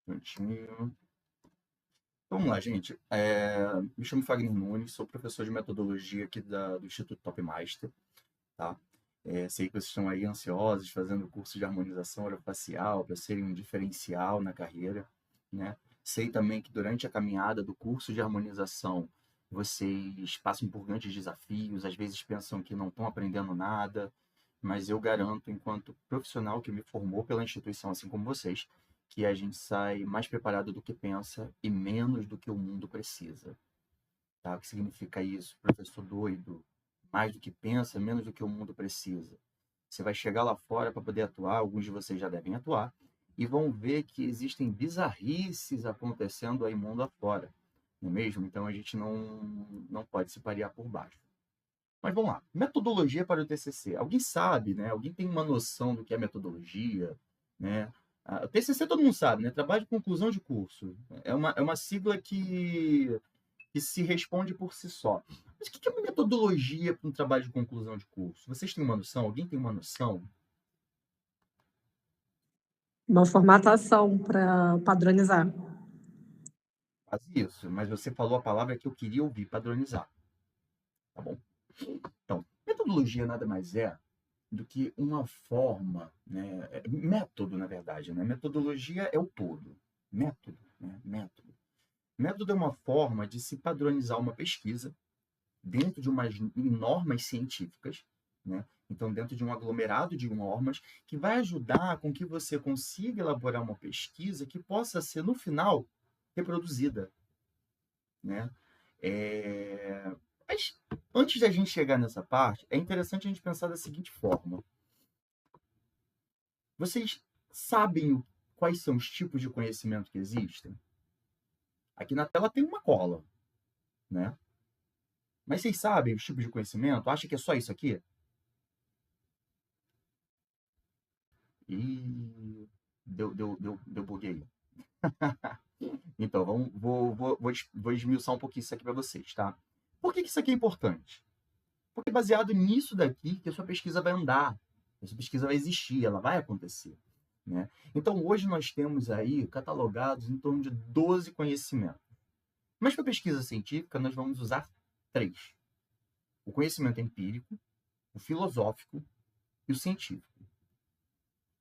Prontinho. Vamos lá, gente. Me chamo Fagner Nunes, sou professor de metodologia aqui do Instituto Topmaster, tá? Sei que vocês estão aí ansiosos, fazendo curso de harmonização orofacial para serem um diferencial na carreira, né? Sei também que durante a caminhada do curso de harmonização, vocês passam por grandes desafios, às vezes pensam que não estão aprendendo nada, mas eu garanto, enquanto profissional que me formou pela instituição, assim como vocês, que a gente sai mais preparado do que pensa e menos do que o mundo precisa. Tá? O que significa isso? Professor doido, mais do que pensa, menos do que o mundo precisa. Você vai chegar lá fora para poder atuar, alguns de vocês já devem atuar, e vão ver que existem bizarrices acontecendo aí mundo afora, não é mesmo? Então a gente não pode se parear por baixo. Mas vamos lá. Metodologia para o TCC. Alguém sabe, né? Alguém tem uma noção do que é metodologia, né? O TCC todo mundo sabe, né? Trabalho de conclusão de curso. É uma sigla que se responde por si só. Mas o que é uma metodologia para um trabalho de conclusão de curso? Vocês têm uma noção? Alguém tem uma noção? Uma formatação para padronizar. Faz isso, mas você falou a palavra que eu queria ouvir, padronizar. Tá bom? Então, metodologia nada mais é do que uma forma, né? Método, na verdade, né? Metodologia é o todo. Método, né? Método. Método é uma forma de se padronizar uma pesquisa dentro de umas normas científicas, né? Então, dentro de um aglomerado de normas que vai ajudar com que você consiga elaborar uma pesquisa que possa ser, no final, reproduzida, né? Mas, antes da gente chegar nessa parte, é interessante a gente pensar da seguinte forma. Vocês sabem quais são os tipos de conhecimento que existem? Aqui na tela tem uma cola, né? Mas vocês sabem os tipos de conhecimento? Acha que é só isso aqui? E deu buguei. Então, vou esmiuçar um pouquinho isso aqui para vocês, tá? Por que isso aqui é importante? Porque é baseado nisso daqui que a sua pesquisa vai andar, a sua pesquisa vai existir, ela vai acontecer, né? Então, hoje nós temos aí catalogados em torno de 12 conhecimentos. Mas para pesquisa científica, nós vamos usar 3. O conhecimento empírico, o filosófico e o científico.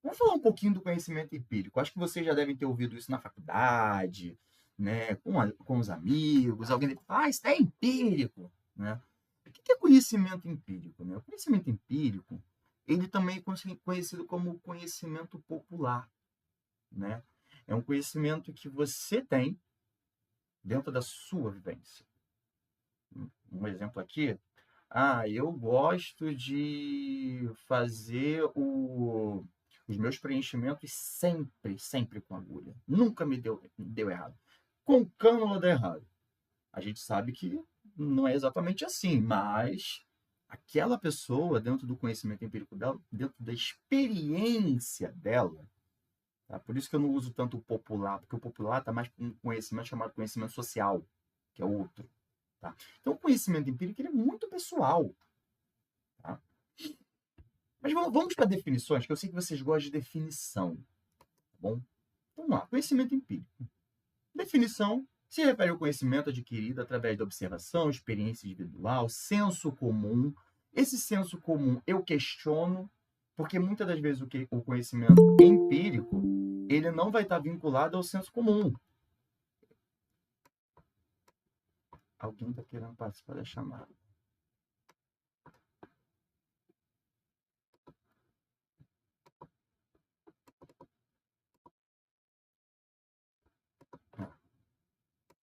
Vamos falar um pouquinho do conhecimento empírico. Acho que vocês já devem ter ouvido isso na faculdade, né? Com os amigos. Alguém diz, isso é empírico, né? O que é conhecimento empírico, né? O conhecimento empírico, ele também é conhecido como conhecimento popular, né? É um conhecimento que você tem dentro da sua vivência. Um exemplo aqui, eu gosto de fazer os meus preenchimentos sempre com agulha. Nunca me deu errado. Com cânula dá errado. A gente sabe que não é exatamente assim, mas aquela pessoa, dentro do conhecimento empírico dela, dentro da experiência dela, tá? Por isso que eu não uso tanto o popular, porque o popular está mais com um conhecimento chamado conhecimento social, que é outro. Tá? Então, o conhecimento empírico ele é muito pessoal. Tá? Mas vamos para definições, que eu sei que vocês gostam de definição. Tá bom? Vamos lá. Conhecimento empírico. Definição se refere ao conhecimento adquirido através da observação, experiência individual, senso comum. Esse senso comum eu questiono, porque muitas das vezes o conhecimento empírico ele não vai estar vinculado ao senso comum. Alguém está querendo participar da chamada.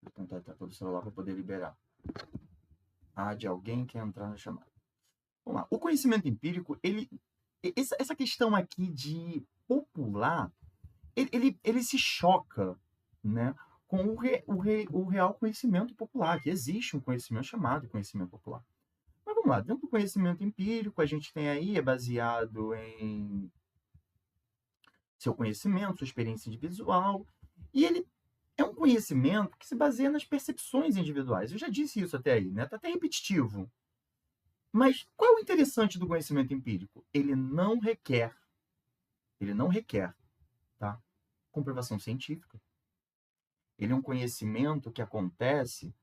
Vou tentar estar pelo celular para poder liberar. De alguém que entrar na chamada. Vamos lá. O conhecimento empírico, essa questão aqui de popular, ele se choca, né, com o real conhecimento popular, que existe um conhecimento chamado conhecimento popular. Mas vamos lá, dentro do conhecimento empírico, a gente tem aí, é baseado em seu conhecimento, sua experiência individual, e ele é um conhecimento que se baseia nas percepções individuais. Eu já disse isso até aí, né? Está até repetitivo. Mas qual é o interessante do conhecimento empírico? Ele não requer, tá? Comprovação científica. Ele é um conhecimento que acontece,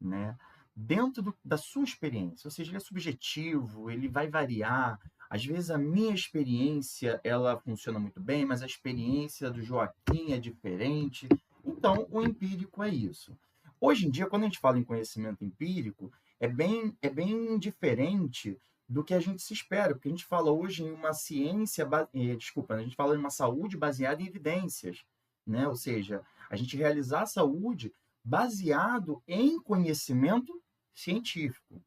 né, dentro da sua experiência, ou seja, ele é subjetivo, ele vai variar. Às vezes a minha experiência, ela funciona muito bem, mas a experiência do Joaquim é diferente. Então, o empírico é isso. Hoje em dia, quando a gente fala em conhecimento empírico, é bem diferente do que a gente se espera, porque a gente fala hoje em uma ciência, a gente fala em uma saúde baseada em evidências, né? Ou seja, a gente realizar a saúde baseado em conhecimento científico.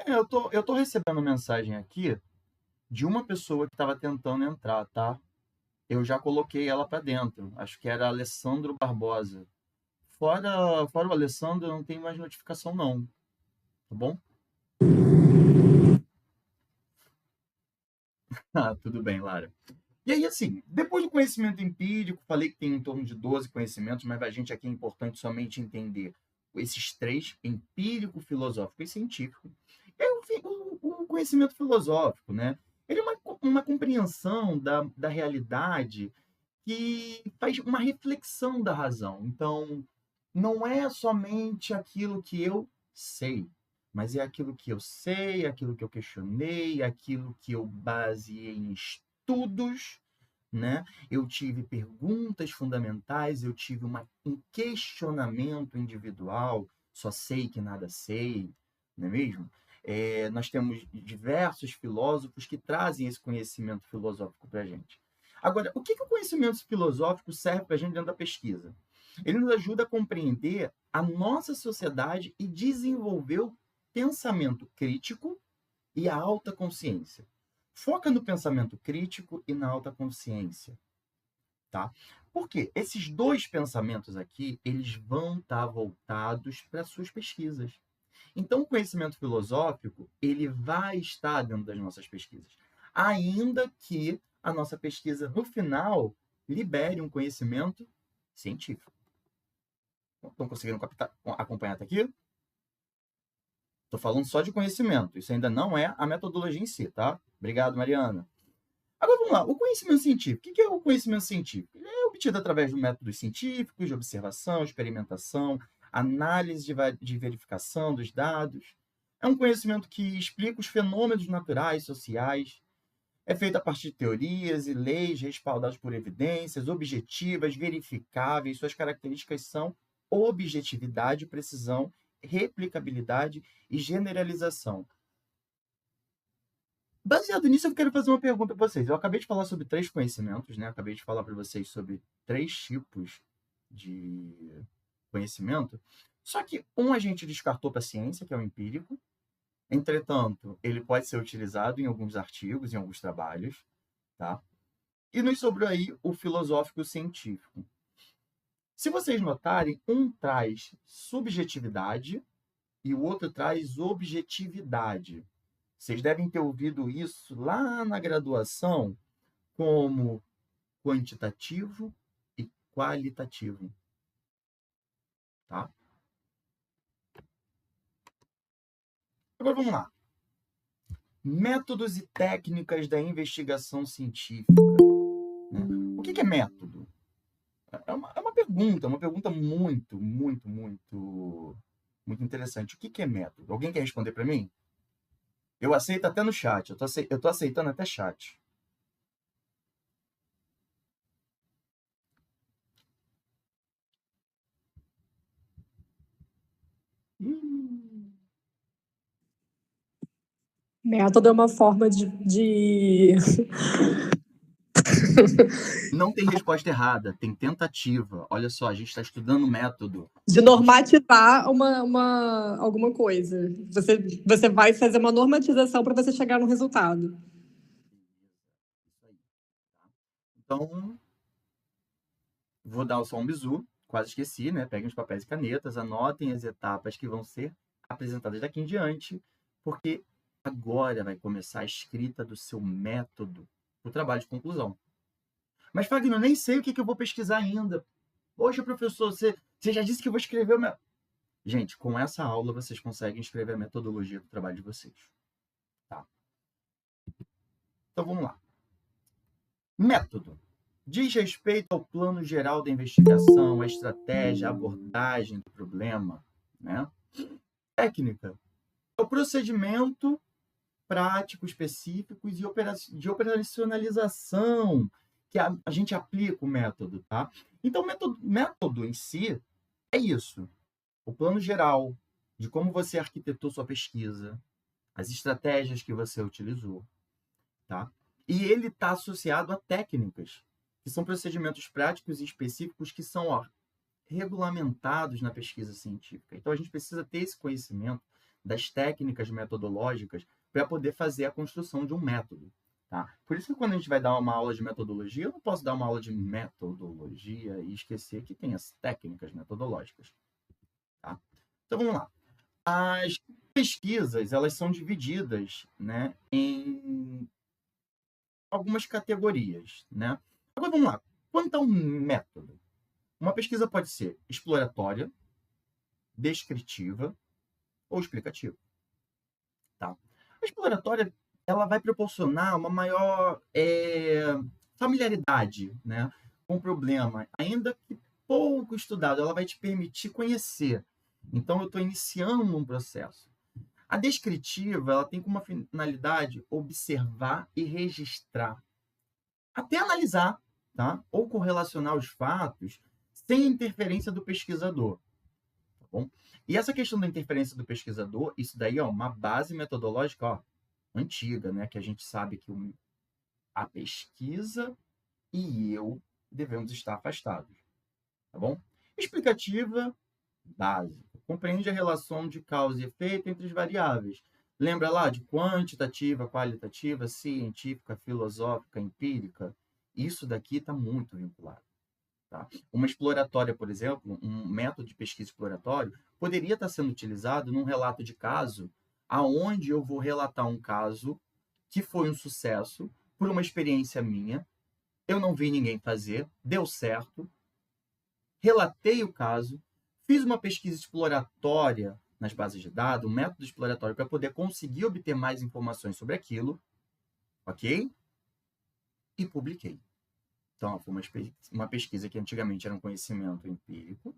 Eu tô recebendo mensagem aqui de uma pessoa que estava tentando entrar, tá? Eu já coloquei ela para dentro. Acho que era Alessandro Barbosa. Fora o Alessandro, não tem mais notificação, não. Tá bom? Ah, tudo bem, Lara. E aí, assim, depois do conhecimento empírico, falei que tem em torno de 12 conhecimentos, mas a gente aqui é importante somente entender esses três: empírico, filosófico e científico. E aí, o conhecimento filosófico, né? Ele é uma compreensão da realidade que faz uma reflexão da razão. Então, não é somente aquilo que eu sei, mas é aquilo que eu sei, aquilo que eu questionei, aquilo que eu baseei em estudos, né? Eu tive perguntas fundamentais, eu tive um questionamento individual, só sei que nada sei, não é mesmo? Nós temos diversos filósofos que trazem esse conhecimento filosófico para a gente. Agora, o que o conhecimento filosófico serve para a gente dentro da pesquisa? Ele nos ajuda a compreender a nossa sociedade e desenvolver o pensamento crítico e a alta consciência. Foca no pensamento crítico e na alta consciência, tá? Porque esses dois pensamentos aqui, eles vão estar voltados para suas pesquisas. Então, o conhecimento filosófico, ele vai estar dentro das nossas pesquisas, ainda que a nossa pesquisa, no final, libere um conhecimento científico. Estão conseguindo acompanhar até aqui? Estou falando só de conhecimento. Isso ainda não é a metodologia em si, tá? Obrigado, Mariana. Agora vamos lá. O conhecimento científico. O que é o conhecimento científico? Ele é obtido através de métodos científicos, de observação, experimentação, análise de verificação dos dados. É um conhecimento que explica os fenômenos naturais, sociais. É feito a partir de teorias e leis respaldadas por evidências objetivas, verificáveis. Suas características são objetividade, precisão, replicabilidade e generalização. Baseado nisso, eu quero fazer uma pergunta para vocês. Eu acabei de falar sobre 3 conhecimentos, né? Acabei de falar para vocês sobre 3 tipos de conhecimento. Só que um a gente descartou para a ciência, que é o empírico. Entretanto, ele pode ser utilizado em alguns artigos, em alguns trabalhos, tá? E nos sobrou aí o filosófico científico. Se vocês notarem, um traz subjetividade e o outro traz objetividade. Vocês devem ter ouvido isso lá na graduação como quantitativo e qualitativo, tá? Agora vamos lá. Métodos e técnicas da investigação científica, né? O que é método? É uma pergunta muito, muito, muito, muito interessante. O que é método? Alguém quer responder para mim? Eu aceito até no chat. Eu tô aceitando até chat. Método é uma forma de Não tem resposta errada, tem tentativa. Olha só, a gente está estudando método. normatizar alguma coisa. Você vai fazer uma normatização para você chegar no resultado. Isso aí, tá? Então, vou dar só um bizu. Quase esqueci, né? Peguem os papéis e canetas, anotem as etapas que vão ser apresentadas daqui em diante, porque agora vai começar a escrita do seu método, o trabalho de conclusão. Mas, Fagner, eu nem sei o que eu vou pesquisar ainda. Poxa, professor, você já disse que eu vou escrever o meu... Gente, com essa aula vocês conseguem escrever a metodologia do trabalho de vocês. Tá? Então, vamos lá. Método. Diz respeito ao plano geral da investigação, a estratégia, a abordagem do problema, né? Técnica. É o procedimento prático, específicos e de operacionalização que a gente aplica o método, tá? Então, método em si é isso. O plano geral de como você arquitetou sua pesquisa, as estratégias que você utilizou, tá? E ele está associado a técnicas, que são procedimentos práticos e específicos que são regulamentados na pesquisa científica. Então, a gente precisa ter esse conhecimento das técnicas metodológicas para poder fazer a construção de um método. Tá? Por isso que quando a gente vai dar uma aula de metodologia, eu não posso dar uma aula de metodologia e esquecer que tem as técnicas metodológicas. Tá? Então, vamos lá. As pesquisas, elas são divididas, né, em algumas categorias, né? Agora, vamos lá. Quanto a um método? Uma pesquisa pode ser exploratória, descritiva ou explicativa. Tá? A exploratória, ela vai proporcionar uma maior familiaridade, né, com o problema, ainda que pouco estudado, ela vai te permitir conhecer. Então, eu estou iniciando um processo. A descritiva, ela tem como finalidade observar e registrar, até analisar, tá? Ou correlacionar os fatos sem interferência do pesquisador. Tá bom? E essa questão da interferência do pesquisador, isso daí é uma base metodológica antiga, né? Que a gente sabe que a pesquisa e eu devemos estar afastados. Tá bom? Explicativa, básica. Compreende a relação de causa e efeito entre as variáveis. Lembra lá de quantitativa, qualitativa, científica, filosófica, empírica? Isso daqui está muito vinculado. Tá? Uma exploratória, por exemplo, um método de pesquisa exploratório, poderia estar sendo utilizado num relato de caso, aonde eu vou relatar um caso que foi um sucesso, por uma experiência minha, eu não vi ninguém fazer, deu certo, relatei o caso, fiz uma pesquisa exploratória nas bases de dados, um método exploratório para poder conseguir obter mais informações sobre aquilo, ok? E publiquei. Então, foi uma pesquisa que antigamente era um conhecimento empírico.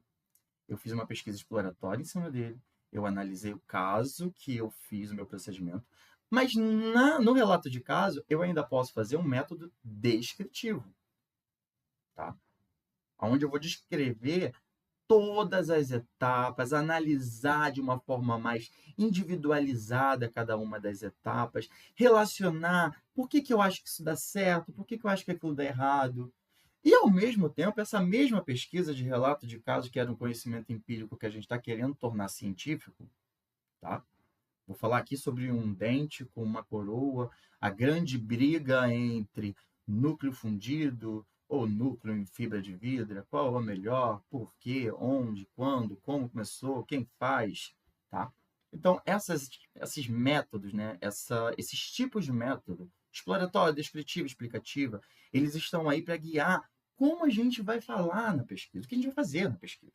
Eu fiz uma pesquisa exploratória em cima dele. Eu analisei o caso que eu fiz o meu procedimento. Mas no relato de caso, eu ainda posso fazer um método descritivo. Tá? Onde eu vou descrever todas as etapas, analisar de uma forma mais individualizada cada uma das etapas, relacionar por que eu acho que isso dá certo, por que eu acho que aquilo dá errado. E, ao mesmo tempo, essa mesma pesquisa de relato de caso, que era um conhecimento empírico que a gente está querendo tornar científico, tá? Vou falar aqui sobre um dente com uma coroa, a grande briga entre núcleo fundido ou núcleo em fibra de vidro, qual é o melhor, por quê, onde, quando, como começou, quem faz, tá? Então, esses métodos, né, esses tipos de método, exploratório, descritivo, explicativa, eles estão aí para guiar como a gente vai falar na pesquisa, o que a gente vai fazer na pesquisa.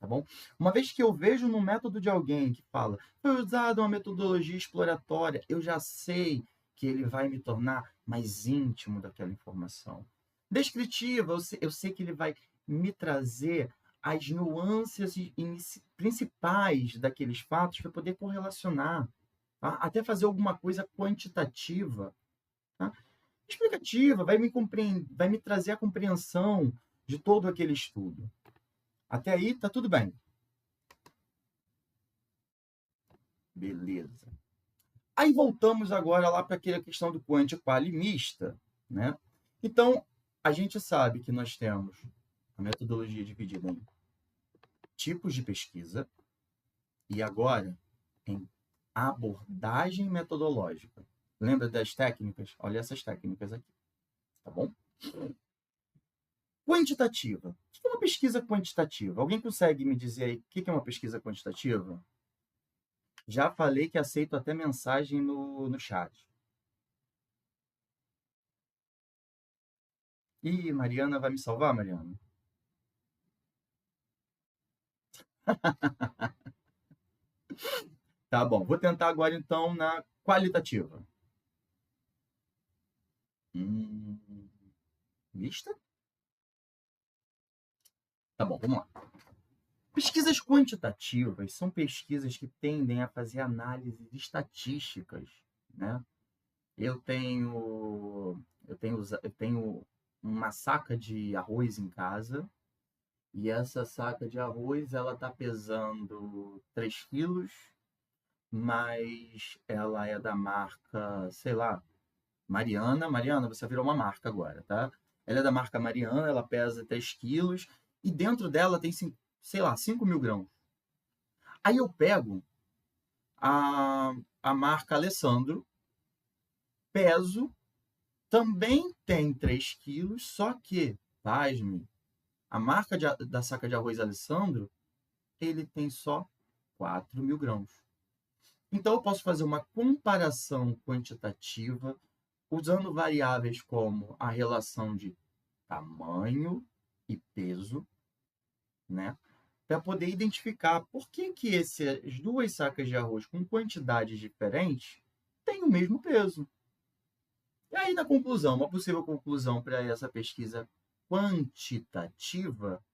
Tá bom? Uma vez que eu vejo no método de alguém que fala, foi usada uma metodologia exploratória, eu já sei que ele vai me tornar mais íntimo daquela informação. Descritiva, eu sei que ele vai me trazer as nuances principais daqueles fatos para poder correlacionar, tá? Até fazer alguma coisa quantitativa. Tá? Explicativa, vai me trazer a compreensão de todo aquele estudo. Até aí, tá tudo bem. Beleza. Aí voltamos agora lá para aquela questão do quant quali mista, né? Então, a gente sabe que nós temos a metodologia dividida em tipos de pesquisa e agora em abordagem metodológica. Lembra das técnicas? Olha essas técnicas aqui, tá bom? Quantitativa. O que é uma pesquisa quantitativa? Alguém consegue me dizer aí o que é uma pesquisa quantitativa? Já falei que aceito até mensagem no chat. Ih, Mariana vai me salvar, Mariana? Tá bom, vou tentar agora então na qualitativa. Hum, Mista? Tá bom, vamos lá. Pesquisas quantitativas são pesquisas que tendem a fazer análises estatísticas, né? Eu tenho uma saca de arroz em casa e essa saca de arroz ela tá pesando 3 quilos, mas ela é da marca, sei lá, Mariana. Mariana, você virou uma marca agora, tá? Ela é da marca Mariana, ela pesa 3 quilos e dentro dela tem, sei lá, 5 mil grãos. Aí eu pego a, a marca Alessandro, peso, também tem 3 quilos, só que, pasme, a marca da saca de arroz Alessandro, ele tem só 4 mil grãos. Então, eu posso fazer uma comparação quantitativa usando variáveis como a relação de tamanho e peso, né? Para poder identificar por que essas duas sacas de arroz com quantidades diferentes têm o mesmo peso. E aí, na conclusão, uma possível conclusão para essa pesquisa quantitativa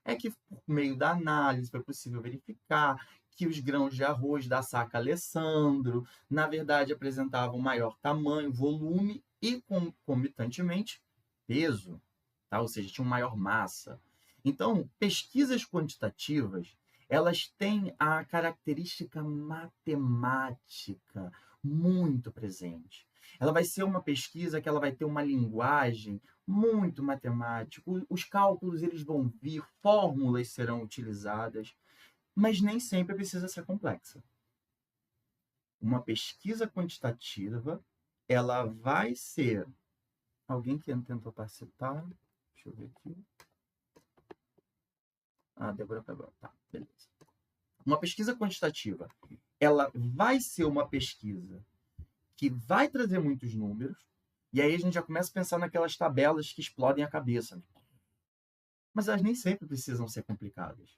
é que, por meio da análise, foi possível verificar que os grãos de arroz da saca Alessandro, na verdade, apresentavam maior tamanho, volume e, concomitantemente, peso, tá? Ou seja, tinham maior massa. Então, pesquisas quantitativas, elas têm a característica matemática muito presente. Ela vai ser uma pesquisa que ela vai ter uma linguagem muito matemática. Os cálculos eles vão vir, fórmulas serão utilizadas, mas nem sempre precisa ser complexa. Uma pesquisa quantitativa, ela vai ser... Alguém que tentou participar? Deixa eu ver aqui. Ah, Débora pegou. Tá, beleza. Uma pesquisa quantitativa, ela vai ser uma pesquisa que vai trazer muitos números, e aí a gente já começa a pensar naquelas tabelas que explodem a cabeça. Mas elas nem sempre precisam ser complicadas.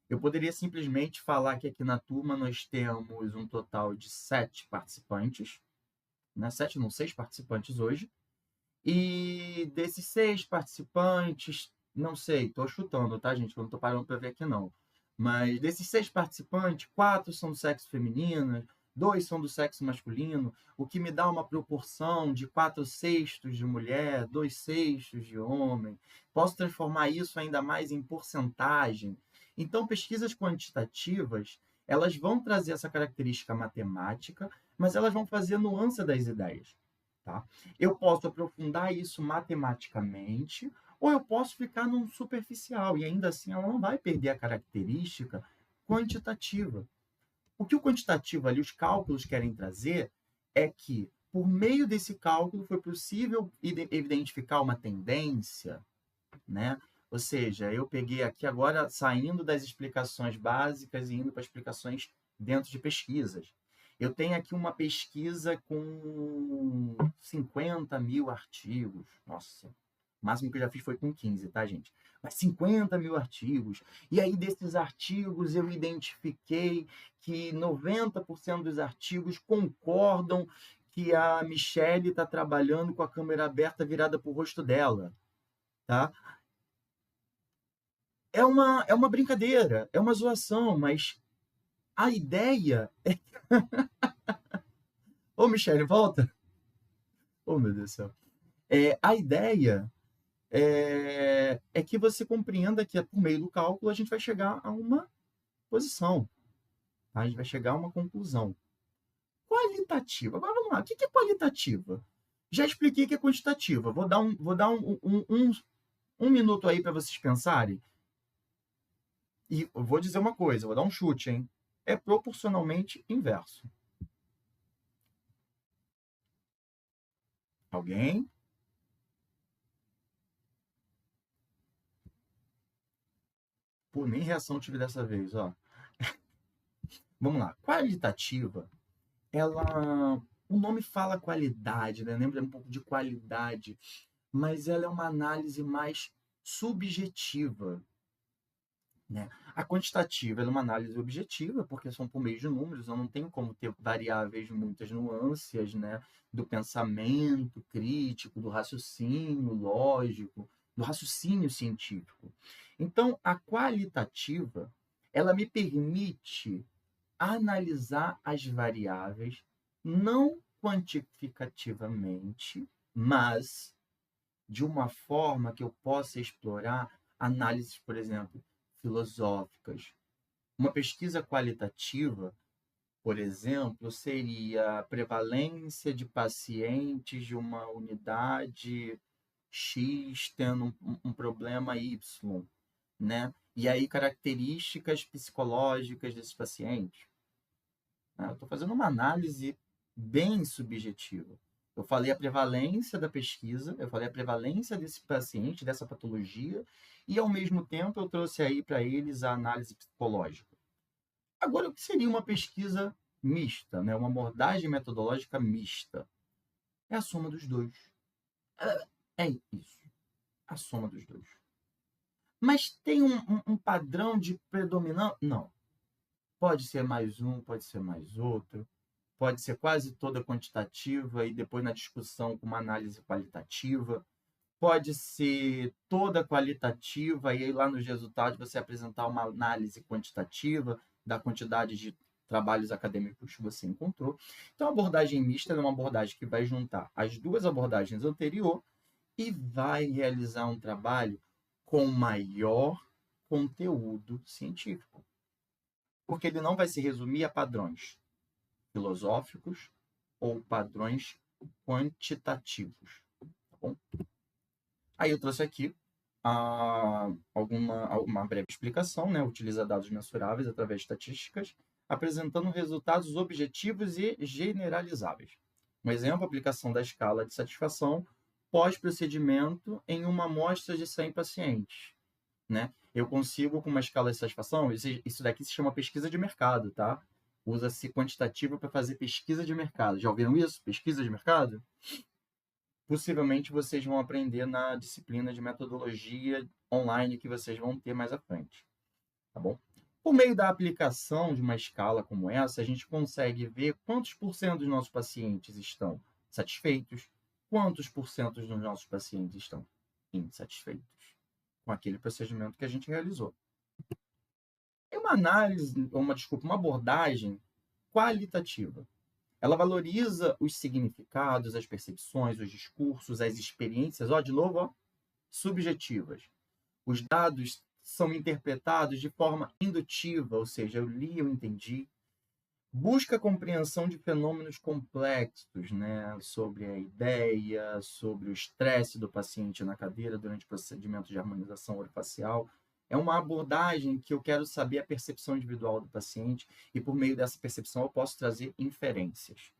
Eu poderia simplesmente falar que aqui na turma nós temos um total de 7 participantes, né? 7 não, 6 participantes hoje, e desses 6 participantes, não sei, estou chutando, tá, gente? Eu não estou parando para ver aqui, não. Mas desses 6 participantes, 4 são do sexo feminino, 2 são do sexo masculino, o que me dá uma proporção de 4/6 de mulher, 2/6 de homem. Posso transformar isso ainda mais em porcentagem. Então, pesquisas quantitativas, elas vão trazer essa característica matemática, mas elas vão fazer nuance das ideias. Tá? Eu posso aprofundar isso matematicamente, ou eu posso ficar num superficial, e ainda assim ela não vai perder a característica quantitativa. O que o quantitativo ali, os cálculos querem trazer, é que, por meio desse cálculo, foi possível identificar uma tendência, né? Ou seja, eu peguei aqui agora, saindo das explicações básicas e indo para explicações dentro de pesquisas. Eu tenho aqui uma pesquisa com 50 mil artigos. Nossa, o máximo que eu já fiz foi com 15, tá, gente? Mas 50 mil artigos. E aí, desses artigos, eu identifiquei que 90% dos artigos concordam que a Michelle está trabalhando com a câmera aberta virada para o rosto dela. Tá? É uma brincadeira, é uma zoação, mas a ideia é... Ô, Michele, volta! Oh, meu Deus do céu. A ideia é que você compreenda que, por meio do cálculo, a gente vai chegar a uma posição. Tá? A gente vai chegar a uma conclusão. Qualitativa. Agora, vamos lá. O que é qualitativa? Já expliquei que é quantitativa. Vou dar um minuto aí para vocês pensarem. E eu vou dizer uma coisa, vou dar um chute, hein? É proporcionalmente inverso. Alguém? Pô, nem reação tive dessa vez, ó. Vamos lá. Qualitativa, ela... O nome fala qualidade, né? Lembra um pouco de qualidade, mas ela é uma análise mais subjetiva. né? A quantitativa ela é uma análise objetiva, porque são por meio de números, eu não tenho como ter variáveis de muitas nuances, né? Do pensamento crítico, do raciocínio lógico, do raciocínio científico. Então, a qualitativa, ela me permite analisar as variáveis, não quantificativamente, mas de uma forma que eu possa explorar análises, por exemplo, filosóficas. Uma pesquisa qualitativa, por exemplo, seria a prevalência de pacientes de uma unidade X tendo um problema Y, né? E aí características psicológicas desses pacientes. Né? Eu estou fazendo uma análise bem subjetiva. Eu falei a prevalência da pesquisa, eu falei a prevalência desse paciente, dessa patologia, e ao mesmo tempo eu trouxe aí para eles a análise psicológica. Agora, o que seria uma pesquisa mista, né? Uma abordagem metodológica mista? É a soma dos dois. É isso, a soma dos dois. Mas tem um padrão de predominância? Não. Pode ser mais um, pode ser mais outro. Pode ser quase toda quantitativa e depois na discussão com uma análise qualitativa. Pode ser toda qualitativa e aí lá nos resultados você apresentar uma análise quantitativa da quantidade de trabalhos acadêmicos que você encontrou. Então, a abordagem mista é uma abordagem que vai juntar as duas abordagens anteriores e vai realizar um trabalho com maior conteúdo científico. Porque ele não vai se resumir a padrões filosóficos ou padrões quantitativos. Tá bom? Aí eu trouxe aqui uma breve explicação, né? Utiliza dados mensuráveis através de estatísticas, apresentando resultados objetivos e generalizáveis. Um exemplo, a aplicação da escala de satisfação pós-procedimento em uma amostra de 100 pacientes. Né? Eu consigo, com uma escala de satisfação, isso daqui se chama pesquisa de mercado, tá? Usa-se quantitativo para fazer pesquisa de mercado. Já ouviram isso? Pesquisa de mercado? Possivelmente vocês vão aprender na disciplina de metodologia online que vocês vão ter mais à frente. Tá bom? Por meio da aplicação de uma escala como essa, a gente consegue ver quantos por cento dos nossos pacientes estão satisfeitos, quantos por cento dos nossos pacientes estão insatisfeitos com aquele procedimento que a gente realizou. É uma análise, uma abordagem qualitativa. Ela valoriza os significados, as percepções, os discursos, as experiências, de novo, subjetivas. Os dados são interpretados de forma indutiva, ou seja, eu li, eu entendi. Busca a compreensão de fenômenos complexos, né? Sobre a ideia, sobre o estresse do paciente na cadeira durante o procedimento de harmonização orofacial. É uma abordagem que eu quero saber a percepção individual do paciente e, por meio dessa percepção, eu posso trazer inferências.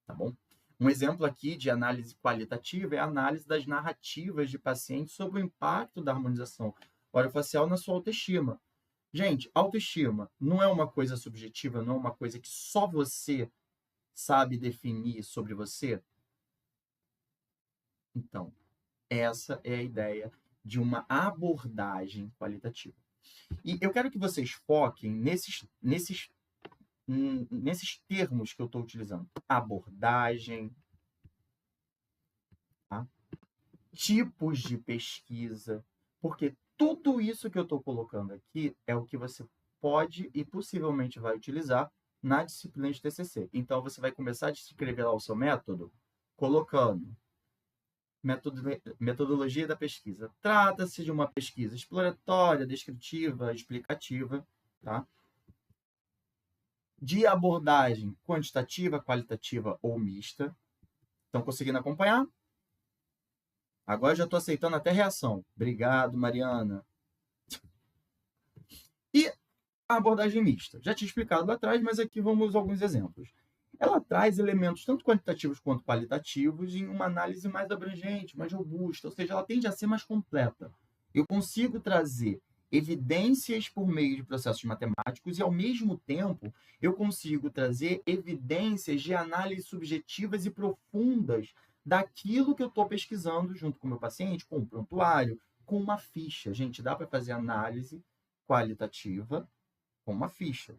Tá bom? Um exemplo aqui de análise qualitativa é a análise das narrativas de pacientes sobre o impacto da harmonização orofacial na sua autoestima. Gente, autoestima não é uma coisa subjetiva, não é uma coisa que só você sabe definir sobre você? Então, essa é a ideia de uma abordagem qualitativa. E eu quero que vocês foquem nesses termos que eu estou utilizando. Abordagem, tá? Tipos de pesquisa, porque tudo isso que eu estou colocando aqui é o que você pode e possivelmente vai utilizar na disciplina de TCC. Então, você vai começar a descrever lá o seu método colocando metodologia da pesquisa. Trata-se de uma pesquisa exploratória, descritiva, explicativa, tá? De abordagem quantitativa, qualitativa ou mista. Estão conseguindo acompanhar? Agora já estou aceitando até reação. Obrigado, Mariana. E a abordagem mista. Já tinha explicado lá atrás, mas aqui vamos a alguns exemplos. Ela traz elementos tanto quantitativos quanto qualitativos em uma análise mais abrangente, mais robusta, ou seja, ela tende a ser mais completa. Eu consigo trazer evidências por meio de processos matemáticos e, ao mesmo tempo, eu consigo trazer evidências de análise subjetivas e profundas daquilo que eu estou pesquisando junto com o meu paciente, com um prontuário, com uma ficha. Gente, dá para fazer análise qualitativa com uma ficha.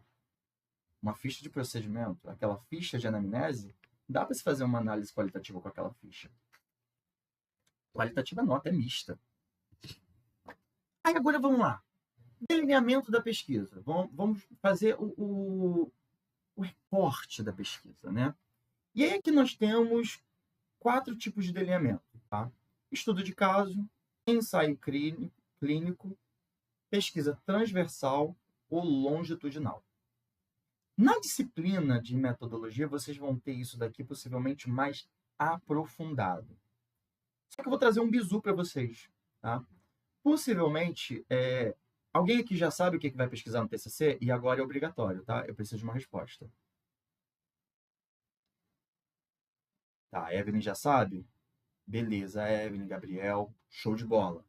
Uma ficha de procedimento, aquela ficha de anamnese, dá para se fazer uma análise qualitativa com aquela ficha. Qualitativa nota é mista. Aí agora vamos lá. Delineamento da pesquisa. Vamos fazer o recorte da pesquisa, né? E aí aqui nós temos 4 tipos de delineamento, tá? Estudo de caso, ensaio clínico, pesquisa transversal ou longitudinal. Na disciplina de metodologia, vocês vão ter isso daqui possivelmente mais aprofundado. Só que eu vou trazer um bizu para vocês, tá? Possivelmente, alguém aqui já sabe o que vai pesquisar no TCC e agora é obrigatório, tá? Eu preciso de uma resposta. Tá, a Evelyn já sabe? Beleza, Evelyn, Gabriel, show de bola.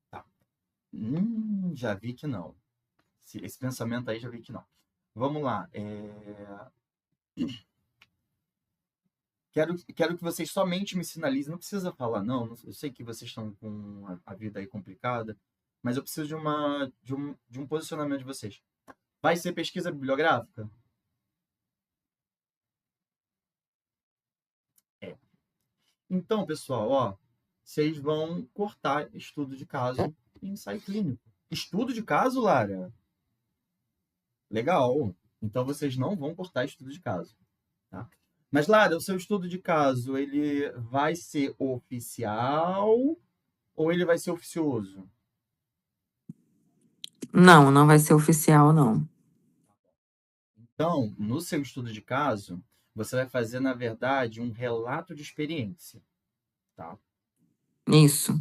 Tá. Já vi que não. Esse pensamento aí já vi que não. Vamos lá. Quero que vocês somente me sinalizem. Não precisa falar, não. Eu sei que vocês estão com a vida aí complicada, mas eu preciso de um posicionamento de vocês. Vai ser pesquisa bibliográfica? Então, pessoal, ó, vocês vão cortar estudo de caso e ensaio clínico. Estudo de caso, Lara? Legal. Então, vocês não vão cortar estudo de caso, tá? Mas, Lara, o seu estudo de caso, ele vai ser oficial ou ele vai ser oficioso? Não, não vai ser oficial, não. Então, no seu estudo de caso, você vai fazer, na verdade, um relato de experiência, tá? Isso.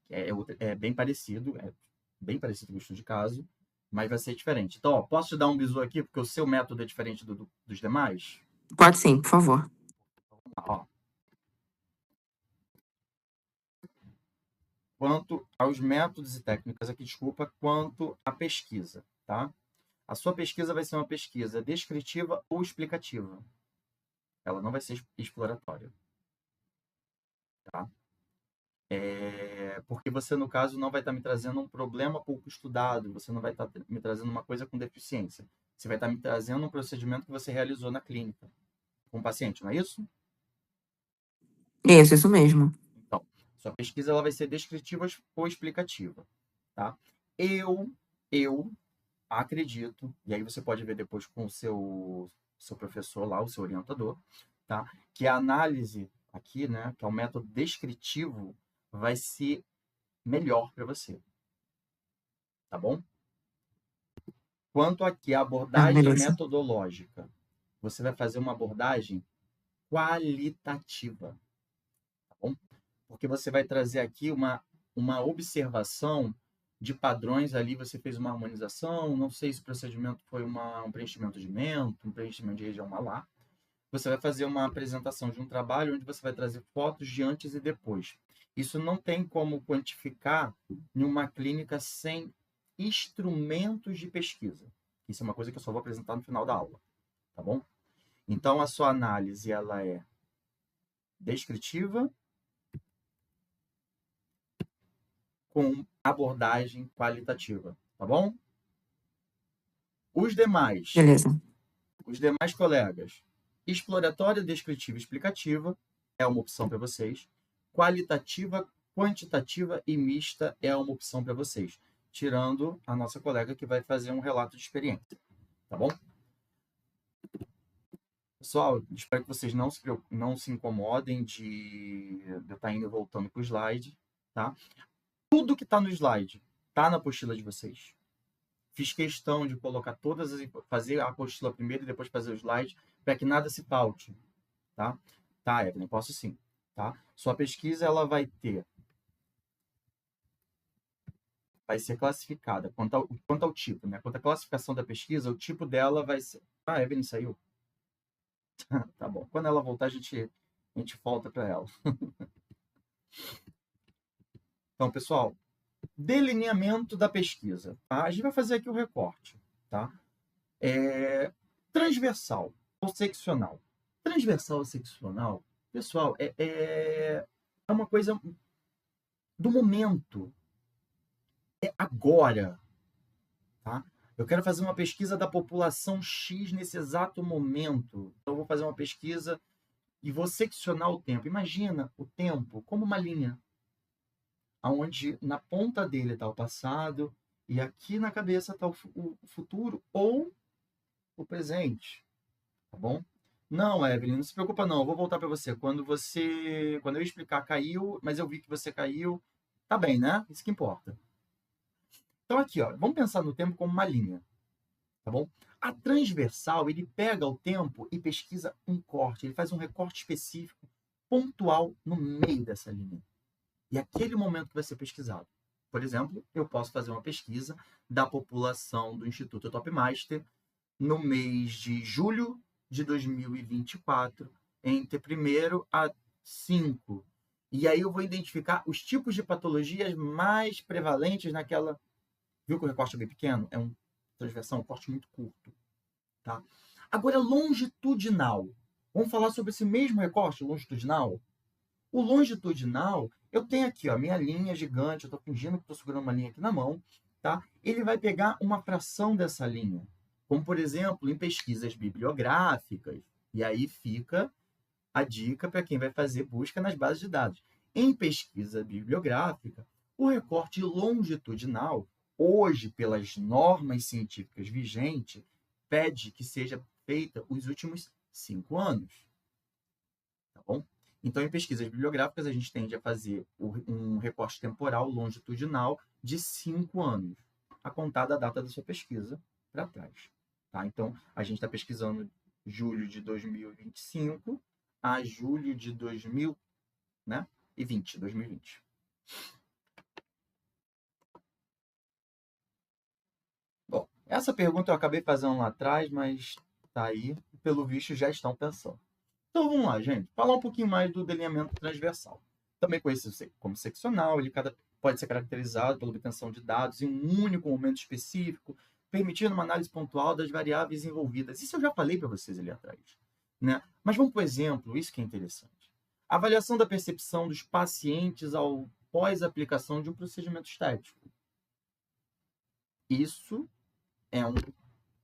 É bem parecido com o estudo de caso, mas vai ser diferente. Então, ó, posso te dar um bizu aqui, porque o seu método é diferente dos demais? Pode sim, por favor. Ó. Quanto aos métodos e técnicas aqui, desculpa, quanto à pesquisa, tá? A sua pesquisa vai ser uma pesquisa descritiva ou explicativa. Ela não vai ser exploratória, tá? Porque você, no caso, não vai estar me trazendo um problema pouco estudado, você não vai estar me trazendo uma coisa com deficiência. Você vai estar me trazendo um procedimento que você realizou na clínica com o paciente, não é isso? Isso mesmo. Então, sua pesquisa ela vai ser descritiva ou explicativa, tá? Eu acredito, e aí você pode ver depois com o seu professor lá, o seu orientador, tá? Que a análise aqui, né, que é o método descritivo, vai ser melhor para você. Tá bom? Quanto aqui à abordagem metodológica, você vai fazer uma abordagem qualitativa, tá bom? Porque você vai trazer aqui uma observação de padrões ali, você fez uma harmonização, não sei se o procedimento foi um preenchimento de mento, um preenchimento de região malar. Você vai fazer uma apresentação de um trabalho onde você vai trazer fotos de antes e depois. Isso não tem como quantificar em uma clínica sem instrumentos de pesquisa. Isso é uma coisa que eu só vou apresentar no final da aula, tá bom? Então, a sua análise, ela é descritiva com abordagem qualitativa, tá bom? Os demais colegas, exploratória, descritiva e explicativa é uma opção para vocês. Qualitativa, quantitativa e mista é uma opção para vocês, tirando a nossa colega que vai fazer um relato de experiência, tá bom? Pessoal, espero que vocês não se incomodem de eu estar indo e voltando para o slide, tá? Tudo que está no slide está na apostila de vocês. Fiz questão de colocar fazer a apostila primeiro e depois fazer o slide, para que nada se paute, tá? Tá, Evelyn, posso sim, tá? Sua pesquisa, ela vai ser classificada quanto ao tipo, né? Quanto à classificação da pesquisa, o tipo dela vai ser... Ah, Evelyn saiu? Tá bom. Quando ela voltar, a gente volta para ela. Então, pessoal, delineamento da pesquisa. Tá? A gente vai fazer aqui o recorte, tá? Transversal ou seccional. Transversal ou seccional, pessoal, é uma coisa do momento. É agora. tá? Eu quero fazer uma pesquisa da população X nesse exato momento. Então, eu vou fazer uma pesquisa e vou seccionar o tempo. Imagina o tempo como uma linha, onde na ponta dele está o passado e aqui na cabeça está o futuro ou o presente, tá bom? Não, Evelyn, não se preocupa não, eu vou voltar para você. Quando eu explicar, caiu, mas eu vi que você caiu, tá bem, né? Isso que importa. Então aqui, ó, vamos pensar no tempo como uma linha, tá bom? A transversal, ele pega o tempo e pesquisa um corte, ele faz um recorte específico, pontual, no meio dessa linha. E aquele momento que vai ser pesquisado. Por exemplo, eu posso fazer uma pesquisa da população do Instituto Topmaster no mês de julho de 2024, entre 1º a 5. E aí eu vou identificar os tipos de patologias mais prevalentes naquela... Viu que o recorte é bem pequeno? É uma transversal, um corte muito curto. Tá? Agora, longitudinal. Vamos falar sobre esse mesmo recorte longitudinal? O longitudinal, eu tenho aqui, ó, minha linha gigante, eu estou fingindo que estou segurando uma linha aqui na mão, tá? Ele vai pegar uma fração dessa linha, como, por exemplo, em pesquisas bibliográficas, e aí fica a dica para quem vai fazer busca nas bases de dados. Em pesquisa bibliográfica, o recorte longitudinal, hoje, pelas normas científicas vigentes, pede que seja feita os últimos 5 anos, tá bom? Então, em pesquisas bibliográficas, a gente tende a fazer um recorte temporal longitudinal de 5 anos, a contar da data da sua pesquisa para trás. Tá? Então, a gente está pesquisando julho de 2025 a julho de 2020. Bom, essa pergunta eu acabei fazendo lá atrás, mas tá aí, pelo visto já estão pensando. Então vamos lá, gente. Falar um pouquinho mais do delineamento transversal. Também conhecido como seccional, ele pode ser caracterizado pela obtenção de dados em um único momento específico, permitindo uma análise pontual das variáveis envolvidas. Isso eu já falei para vocês ali atrás, né? Mas vamos para o exemplo, isso que é interessante. A avaliação da percepção dos pacientes após a aplicação de um procedimento estético. Isso é um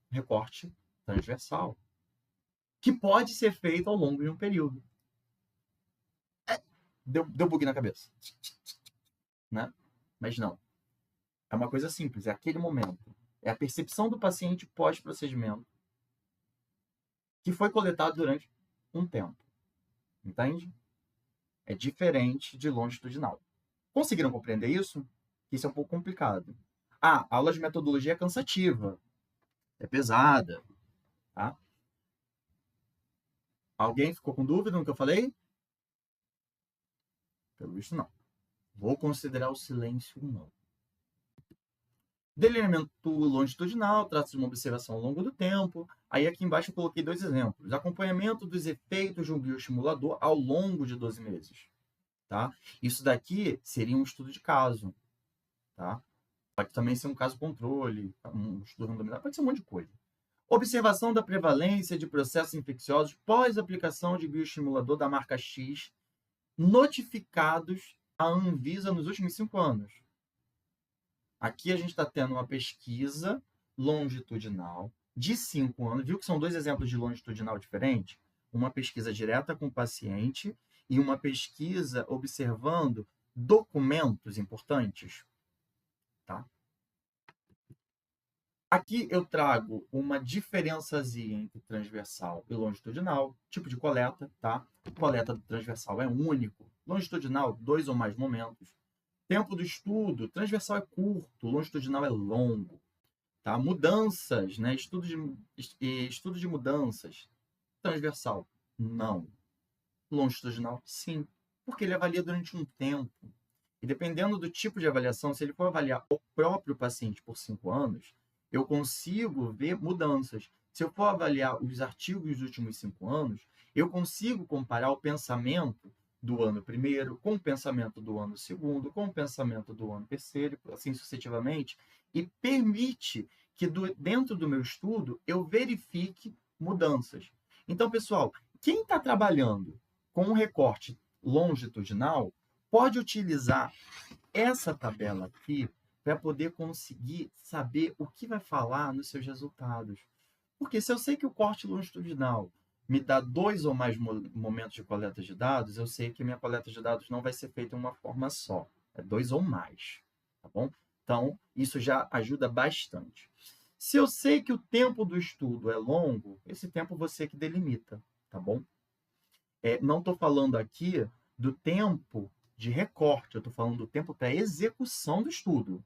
recorte transversal, que pode ser feito ao longo de um período. Deu bug na cabeça. Né? Mas não. É uma coisa simples, é aquele momento. É a percepção do paciente pós-procedimento que foi coletado durante um tempo. Entende? É diferente de longitudinal. Conseguiram compreender isso? Isso é um pouco complicado. A aula de metodologia é cansativa. É pesada. Tá? Alguém ficou com dúvida no que eu falei? Pelo visto, não. Vou considerar o silêncio um não. Delineamento longitudinal, trata-se de uma observação ao longo do tempo. Aí aqui embaixo eu coloquei 2 exemplos. Acompanhamento dos efeitos de um bioestimulador ao longo de 12 meses. Tá? Isso daqui seria um estudo de caso. Tá? Pode também ser um caso controle, um estudo randomizado, pode ser um monte de coisa. Observação da prevalência de processos infecciosos pós-aplicação de bioestimulador da marca X notificados à Anvisa nos últimos 5 anos. Aqui a gente está tendo uma pesquisa longitudinal de 5 anos. Viu que são 2 exemplos de longitudinal diferentes? Uma pesquisa direta com o paciente e uma pesquisa observando documentos importantes. Tá? Aqui eu trago uma diferençazinha entre transversal e longitudinal, tipo de coleta, tá? Coleta transversal é único, longitudinal, 2 ou mais momentos. Tempo do estudo, transversal é curto, longitudinal é longo, tá? Mudanças, né? Estudo de mudanças, transversal, não. Longitudinal, sim, porque ele avalia durante um tempo. E dependendo do tipo de avaliação, se ele for avaliar o próprio paciente por 5 anos, eu consigo ver mudanças. Se eu for avaliar os artigos dos últimos 5 anos, eu consigo comparar o pensamento do ano primeiro com o pensamento do ano segundo, com o pensamento do ano terceiro, assim sucessivamente, e permite que dentro do meu estudo eu verifique mudanças. Então, pessoal, quem está trabalhando com um recorte longitudinal pode utilizar essa tabela aqui para poder conseguir saber o que vai falar nos seus resultados. Porque se eu sei que o corte longitudinal me dá 2 ou mais momentos de coleta de dados, eu sei que minha coleta de dados não vai ser feita em uma forma só. É 2 ou mais, tá bom? Então, isso já ajuda bastante. Se eu sei que o tempo do estudo é longo, esse tempo você que delimita, tá bom? Não estou falando aqui do tempo de recorte, eu estou falando do tempo para execução do estudo.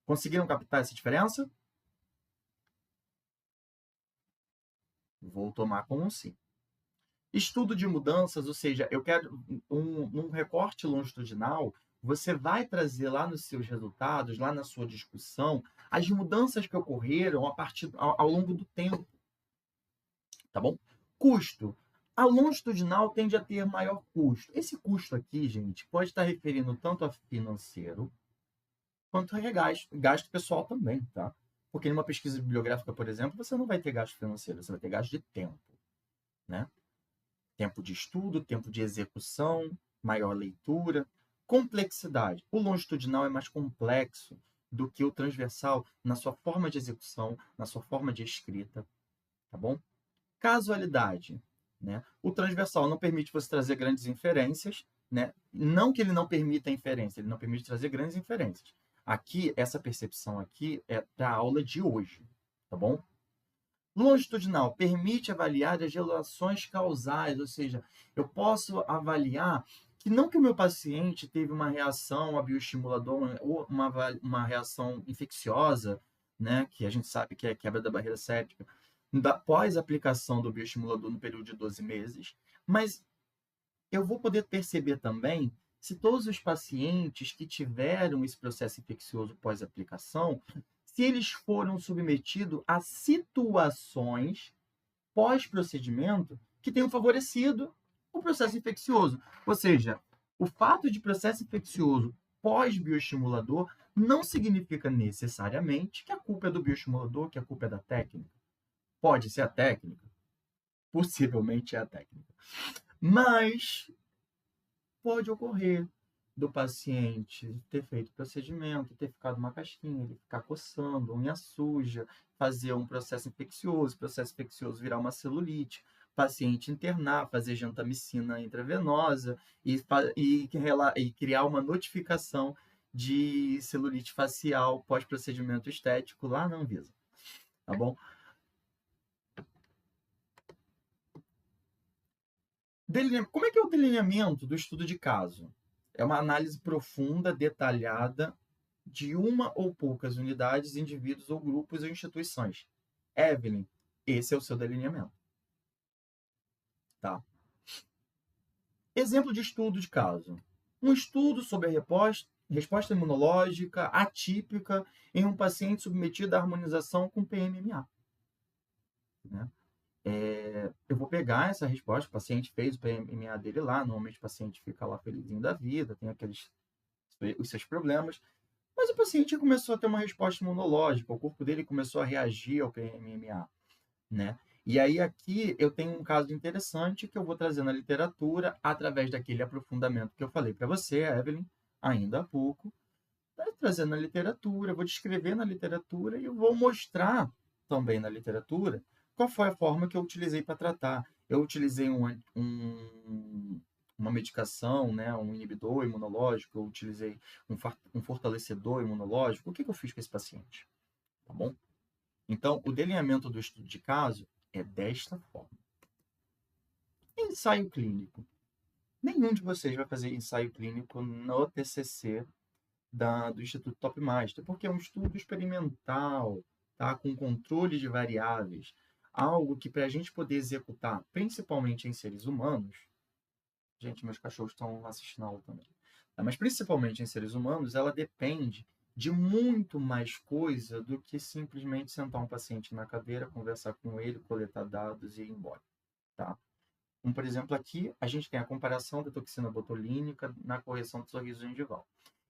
Conseguiram captar essa diferença? Vou tomar como um sim. Estudo de mudanças, ou seja, eu quero um recorte longitudinal, você vai trazer lá nos seus resultados, lá na sua discussão, as mudanças que ocorreram ao longo do tempo. Tá bom? Custo. A longitudinal tende a ter maior custo. Esse custo aqui, gente, pode estar referindo tanto a financeiro, quanto a gasto pessoal também, tá? Porque numa pesquisa bibliográfica, por exemplo, você não vai ter gasto financeiro, você vai ter gasto de tempo, né? Tempo de estudo, tempo de execução, maior leitura, complexidade. O longitudinal é mais complexo do que o transversal na sua forma de execução, na sua forma de escrita, tá bom? Casualidade, né? O transversal não permite você trazer grandes inferências, né? Não que ele não permita a inferência, ele não permite trazer grandes inferências. Aqui, essa percepção aqui é da aula de hoje, tá bom? Longitudinal permite avaliar as relações causais, ou seja, eu posso avaliar que não que o meu paciente teve uma reação a bioestimulador ou uma reação infecciosa, né, que a gente sabe que é a quebra da barreira séptica, após a aplicação do bioestimulador no período de 12 meses, mas eu vou poder perceber também se todos os pacientes que tiveram esse processo infeccioso pós-aplicação, se eles foram submetidos a situações pós-procedimento que tenham favorecido o processo infeccioso. Ou seja, o fato de processo infeccioso pós-bioestimulador não significa necessariamente que a culpa é do bioestimulador, que a culpa é da técnica. Pode ser a técnica, possivelmente é a técnica. Mas pode ocorrer do paciente ter feito procedimento, ter ficado uma casquinha, ele ficar coçando, unha suja, fazer um processo infeccioso virar uma celulite, paciente internar, fazer gentamicina intravenosa e criar uma notificação de celulite facial pós-procedimento estético lá na Anvisa, tá bom? Como é que é o delineamento do estudo de caso? É uma análise profunda, detalhada, de uma ou poucas unidades, indivíduos ou grupos ou instituições. Evelyn, esse é o seu delineamento. Tá? Exemplo de estudo de caso. Um estudo sobre a resposta imunológica atípica em um paciente submetido à harmonização com PMMA. Né? Eu vou pegar essa resposta, o paciente fez o PMA dele lá, normalmente o paciente fica lá felizinho da vida, tem os seus problemas, mas o paciente começou a ter uma resposta imunológica, o corpo dele começou a reagir ao PMMA, né? E aí aqui eu tenho um caso interessante que eu vou trazer na literatura através daquele aprofundamento que eu falei para você, Evelyn, ainda há pouco, trazendo na literatura, vou descrever na literatura e eu vou mostrar também na literatura qual foi a forma que eu utilizei para tratar. Eu utilizei uma medicação, né, um inibidor imunológico, eu utilizei um fortalecedor imunológico. O que eu fiz com esse paciente? Tá bom? Então, o delineamento do estudo de caso é desta forma. Ensaio clínico. Nenhum de vocês vai fazer ensaio clínico no TCC do Instituto Topmaster, porque é um estudo experimental, tá? Com controle de variáveis. Algo que para a gente poder executar, principalmente em seres humanos, gente, meus cachorros estão assistindo a aula também, tá? Mas principalmente em seres humanos, ela depende de muito mais coisa do que simplesmente sentar um paciente na cadeira, conversar com ele, coletar dados e ir embora, tá? Como, por exemplo, aqui a gente tem a comparação da toxina botulínica na correção do sorriso gengival.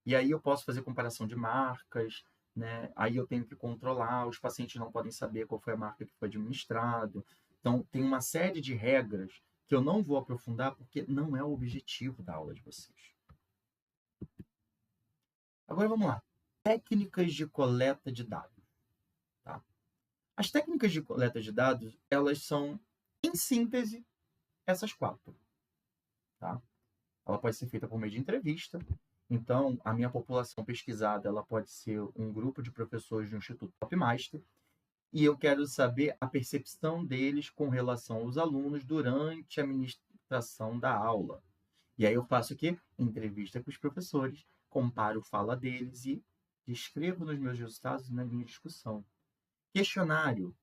E aí eu posso fazer comparação de marcas, né? Aí eu tenho que controlar, os pacientes não podem saber qual foi a marca que foi administrado. Então, tem uma série de regras que eu não vou aprofundar porque não é o objetivo da aula de vocês. Agora vamos lá. técnicas de coleta de dados. Tá? As técnicas de coleta de dados, elas são, em síntese, essas 4. Tá? Ela pode ser feita por meio de entrevista. Então, a minha população pesquisada, ela pode ser um grupo de professores do Instituto Topmaster, e eu quero saber a percepção deles com relação aos alunos durante a ministração da aula. E aí eu faço o quê? Entrevista com os professores, comparo a fala deles e descrevo nos meus resultados na minha discussão. Questionário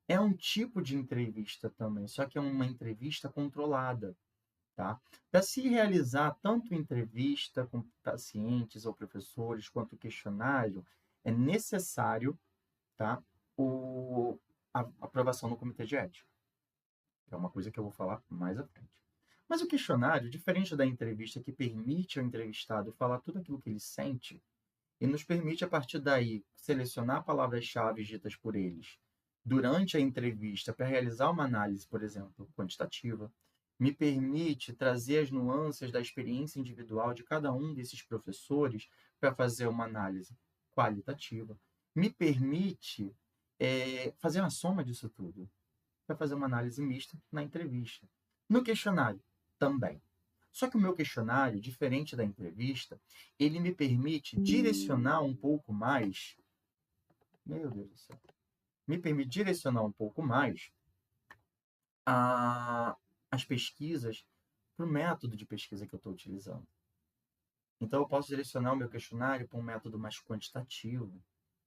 é um tipo de entrevista também, só que é uma entrevista controlada. Tá? Para se realizar tanto entrevista com pacientes ou professores, quanto questionário, é necessário, tá, a aprovação no comitê de ética. É uma coisa que eu vou falar mais à frente. Mas o questionário, diferente da entrevista, que permite ao entrevistado falar tudo aquilo que ele sente, e nos permite, a partir daí, selecionar palavras-chave ditas por eles durante a entrevista para realizar uma análise, por exemplo, quantitativa, me permite trazer as nuances da experiência individual de cada um desses professores para fazer uma análise qualitativa, me permite fazer uma soma disso tudo, para fazer uma análise mista na entrevista. No questionário, também. Só que o meu questionário, diferente da entrevista, ele me permite direcionar um pouco mais. Meu Deus do céu. Me permite direcionar um pouco mais as pesquisas para o método de pesquisa que eu estou utilizando. Então, eu posso direcionar o meu questionário para um método mais quantitativo,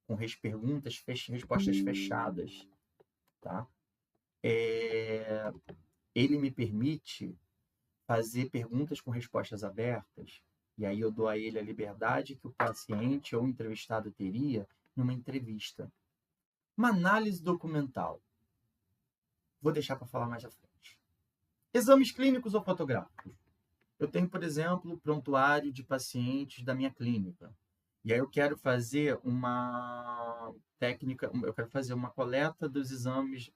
com respostas fechadas. Tá? Ele me permite fazer perguntas com respostas abertas, e aí eu dou a ele a liberdade que o paciente ou o entrevistado teria numa entrevista. Uma análise documental. Vou deixar para falar mais à frente. Exames clínicos ou fotográficos. Eu tenho, por exemplo, prontuário de pacientes da minha clínica. E aí eu quero fazer uma técnica, eu quero fazer uma coleta dos exames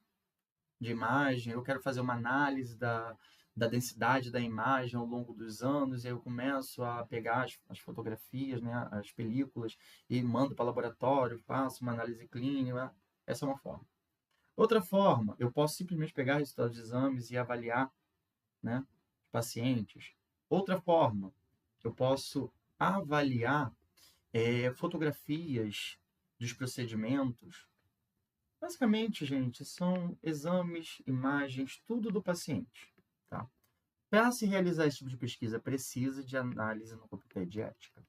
de imagem, eu quero fazer uma análise da densidade da imagem ao longo dos anos, e aí eu começo a pegar as fotografias, né, as películas, e mando para o laboratório, faço uma análise clínica. Essa é uma forma. Outra forma, eu posso simplesmente pegar resultados de exames e avaliar, né, pacientes. Outra forma, eu posso avaliar fotografias dos procedimentos. Basicamente, gente, são exames, imagens, tudo do paciente. Tá? Para se realizar esse tipo de pesquisa, precisa de análise no comitê de ética.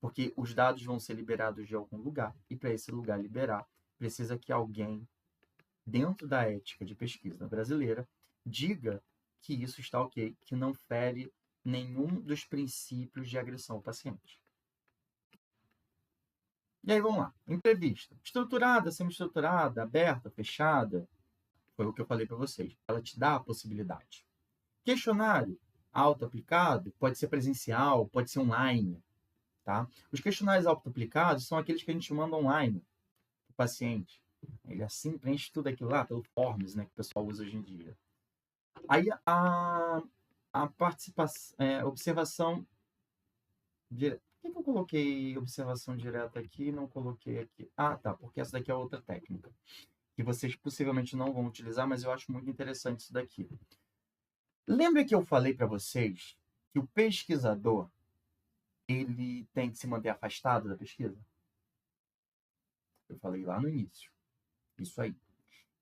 Porque os dados vão ser liberados de algum lugar, e para esse lugar liberar, precisa que alguém, dentro da ética de pesquisa brasileira, diga que isso está ok, que não fere nenhum dos princípios de agressão ao paciente. E aí, vamos lá. Entrevista. Estruturada, semi-estruturada, aberta, fechada. Foi o que eu falei para vocês. Ela te dá a possibilidade. Questionário auto-aplicado pode ser presencial, pode ser online. Tá? Os questionários auto-aplicados são aqueles que a gente manda online para o paciente. Ele assim preenche tudo aquilo lá, pelo Forms, né, que o pessoal usa hoje em dia. Aí a participação, observação direta. Por que eu coloquei observação direta aqui e não coloquei aqui? Ah, tá, porque essa daqui é outra técnica, que vocês possivelmente não vão utilizar, mas eu acho muito interessante isso daqui. Lembra que eu falei para vocês que o pesquisador, ele tem que se manter afastado da pesquisa? Eu falei lá no início. Isso aí.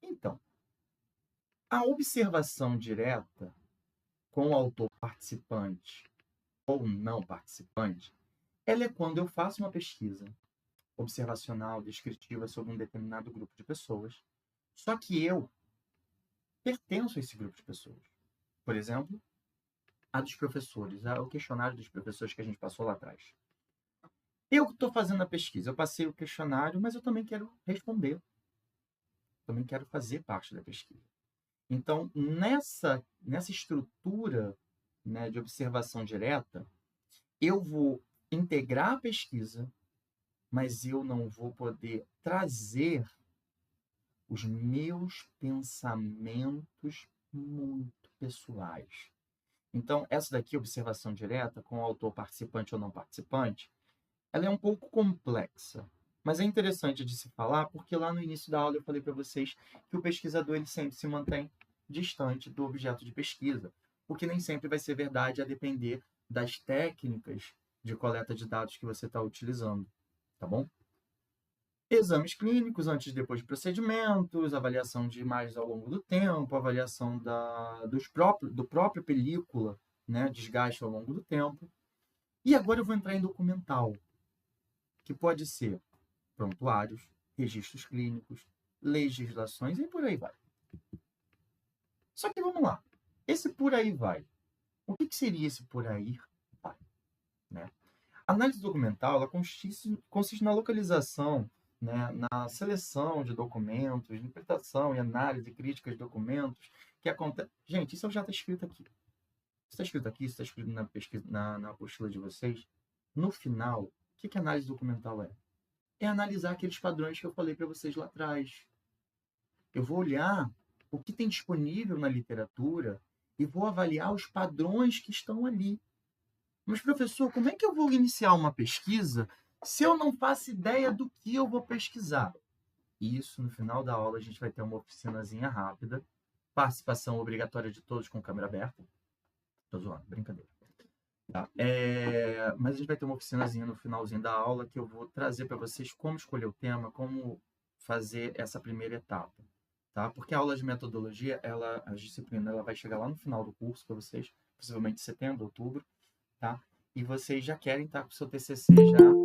Então, a observação direta com o autor participante ou não participante, ela é quando eu faço uma pesquisa observacional, descritiva sobre um determinado grupo de pessoas, só que eu pertenço a esse grupo de pessoas. Por exemplo, a dos professores, o questionário dos professores que a gente passou lá atrás. Eu estou fazendo a pesquisa, eu passei o questionário, mas eu também quero responder. Também quero fazer parte da pesquisa. Então, nessa estrutura, né, de observação direta, eu vou integrar a pesquisa, mas eu não vou poder trazer os meus pensamentos muito pessoais. Então, essa daqui, observação direta, com o autor participante ou não participante, ela é um pouco complexa, mas é interessante de se falar porque lá no início da aula eu falei para vocês que o pesquisador ele sempre se mantém distante do objeto de pesquisa, porque nem sempre vai ser verdade a depender das técnicas de coleta de dados que você está utilizando, tá bom? Exames clínicos antes e depois de procedimentos, avaliação de imagens ao longo do tempo, avaliação do próprio película, né, desgaste ao longo do tempo. E agora eu vou entrar em documental, que pode ser prontuários, registros clínicos, legislações e por aí vai. Só que vamos lá. Esse por aí vai. O que seria esse por aí vai? Né? A análise documental ela consiste na localização, né, na seleção de documentos, interpretação e análise crítica de documentos que acontece. Gente, isso já está escrito aqui. Isso está escrito aqui, isso está escrito na pesquisa, na apostila de vocês. No final, o que análise documental é? É analisar aqueles padrões que eu falei para vocês lá atrás. Eu vou olhar o que tem disponível na literatura e vou avaliar os padrões que estão ali. Mas, professor, como é que eu vou iniciar uma pesquisa se eu não faço ideia do que eu vou pesquisar? Isso, no final da aula, a gente vai ter uma oficinazinha rápida. Participação obrigatória de todos com câmera aberta. Tô zoando, brincadeira. Tá? Mas a gente vai ter uma oficinazinha no finalzinho da aula que eu vou trazer para vocês como escolher o tema, como fazer essa primeira etapa. Tá? Porque a aula de metodologia, a disciplina, ela vai chegar lá no final do curso para vocês, possivelmente em setembro, outubro. Tá? E vocês já querem estar com o seu TCC já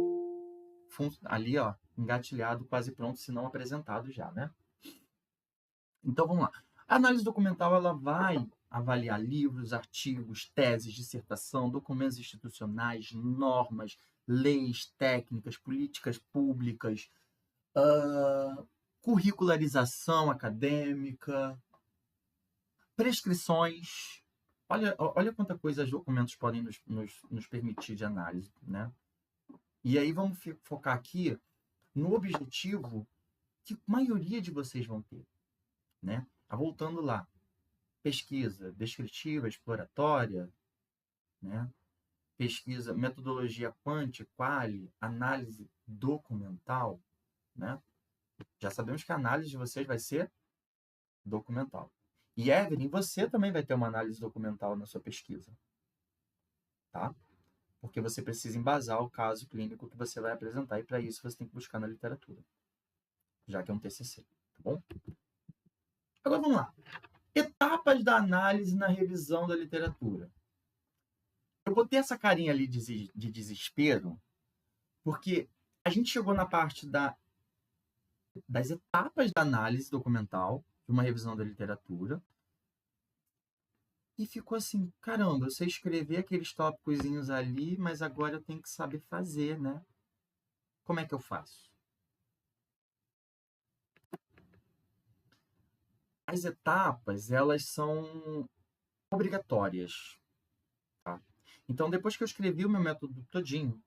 ali, ó, engatilhado, quase pronto, se não apresentado já, né? Então, vamos lá. A análise documental, ela vai avaliar livros, artigos, teses, dissertação, documentos institucionais, normas, leis, técnicas, políticas públicas, curricularização acadêmica, prescrições. Olha quanta coisa os documentos podem nos permitir de análise, né? E aí vamos focar aqui no objetivo que a maioria de vocês vão ter, né? Voltando lá, pesquisa descritiva, exploratória, né? Pesquisa, metodologia quant, quali, análise documental, né? Já sabemos que a análise de vocês vai ser documental. E, Evelyn, você também vai ter uma análise documental na sua pesquisa, tá? Porque você precisa embasar o caso clínico que você vai apresentar e, para isso, você tem que buscar na literatura, já que é um TCC, tá bom? Agora, vamos lá. Etapas da análise na revisão da literatura. Eu botei essa carinha ali de desespero, porque a gente chegou na parte das etapas da análise documental, de uma revisão da literatura, e ficou assim, caramba, eu sei escrever aqueles tópicozinhos ali, mas agora eu tenho que saber fazer, né? Como é que eu faço? As etapas, elas são obrigatórias. Tá? Então, depois que eu escrevi o meu método todinho,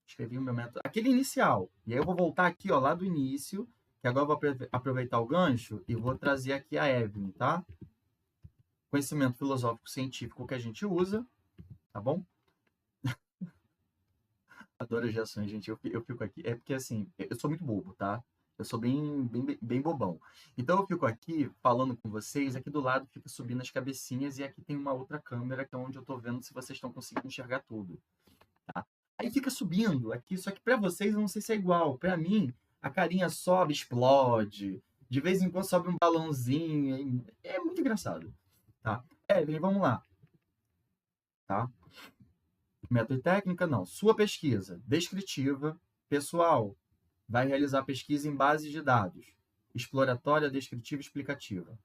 escrevi o meu método, aquele inicial, e aí eu vou voltar aqui, ó, lá do início, que agora eu vou aproveitar o gancho e vou trazer aqui a Evelyn, tá? Conhecimento filosófico científico que a gente usa, tá bom? Adoro as reações, gente. Eu fico aqui. É porque, assim, eu sou muito bobo, tá? Eu sou bem bobão. Então, eu fico aqui falando com vocês. Aqui do lado fica subindo as cabecinhas. E aqui tem uma outra câmera, que é onde eu tô vendo se vocês estão conseguindo enxergar tudo. Tá? Aí fica subindo aqui. Só que para vocês, eu não sei se é igual. Para mim, a carinha sobe, explode. De vez em quando sobe um balãozinho. É muito engraçado. Tá? Evelyn, vamos lá. Tá? Método e técnica, não. Sua pesquisa descritiva, pessoal, vai realizar pesquisa em bases de dados. Exploratória, descritiva e explicativa.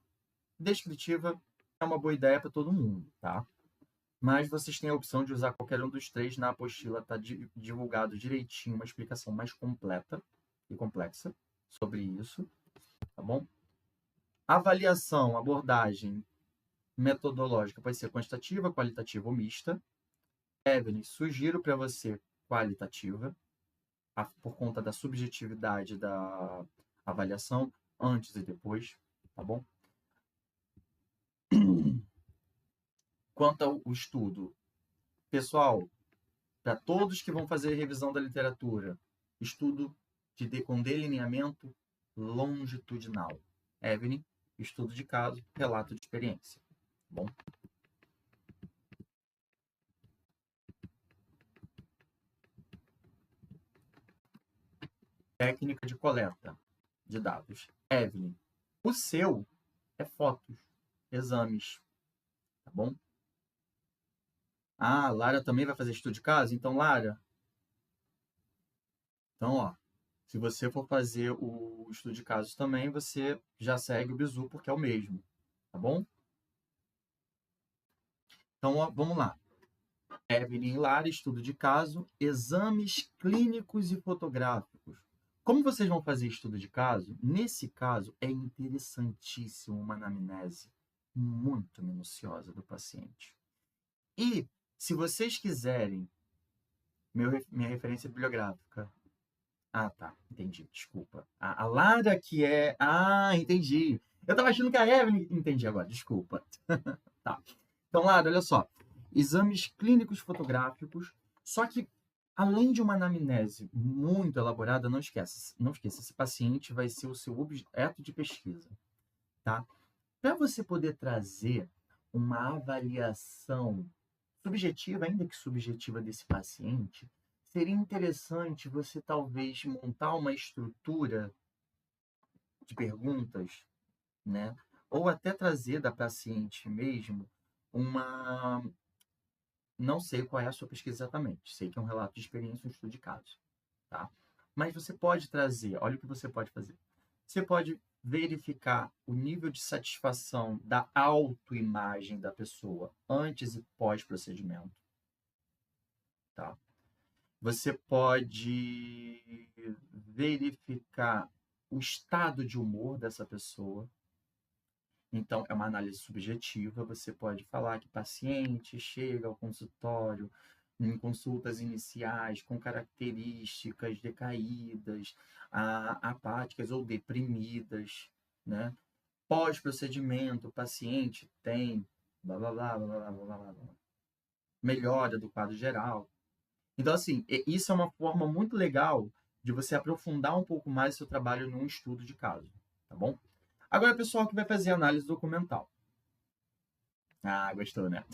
Descritiva é uma boa ideia para todo mundo, tá? Mas vocês têm a opção de usar qualquer um dos três. Na apostila está divulgado direitinho uma explicação mais completa e complexa sobre isso, tá bom? Avaliação, abordagem metodológica pode ser quantitativa, qualitativa ou mista. Evelyn, sugiro para você qualitativa, por conta da subjetividade da avaliação, antes e depois, tá bom? Quanto ao estudo, pessoal, para todos que vão fazer revisão da literatura, estudo com delineamento longitudinal. Evelyn, estudo de caso, relato de experiência. Bom. Técnica de coleta de dados. Evelyn, o seu é fotos, exames, tá bom? Ah, Lara também vai fazer estudo de caso? Então, Lara, então, ó, se você for fazer o estudo de casos também, você já segue o bizu, porque é o mesmo, tá bom? Então, ó, vamos lá. Evelyn e Lara, estudo de caso, exames clínicos e fotográficos. Como vocês vão fazer estudo de caso, nesse caso é interessantíssimo uma anamnese muito minuciosa do paciente. E, se vocês quiserem, minha referência bibliográfica. Ah, tá, entendi, desculpa. A Lara que é... Ah, entendi. Eu tava achando que a Evelyn... Entendi agora, desculpa. Tá. Então, Lara, olha só. Exames clínicos fotográficos, só que além de uma anamnese muito elaborada, não esqueça, esse paciente vai ser o seu objeto de pesquisa, tá? Para você poder trazer uma avaliação subjetiva, ainda que subjetiva, desse paciente, seria interessante você talvez montar uma estrutura de perguntas, né? Ou até trazer da paciente mesmo uma... Não sei qual é a sua pesquisa exatamente. Sei que é um relato de experiência, um estudo de caso, tá? Mas você pode trazer, olha o que você pode fazer. Você pode verificar o nível de satisfação da autoimagem da pessoa antes e pós-procedimento, tá? Você pode verificar o estado de humor dessa pessoa. Então, é uma análise subjetiva. Você pode falar que paciente chega ao consultório em consultas iniciais com características decaídas, apáticas ou deprimidas, né? Pós-procedimento, o paciente tem blá, blá, blá, blá, blá, blá, blá, blá, melhora do quadro geral. Então, assim, isso é uma forma muito legal de você aprofundar um pouco mais o seu trabalho num estudo de caso, tá bom? Agora, pessoal que vai fazer análise documental. Ah, gostou, né?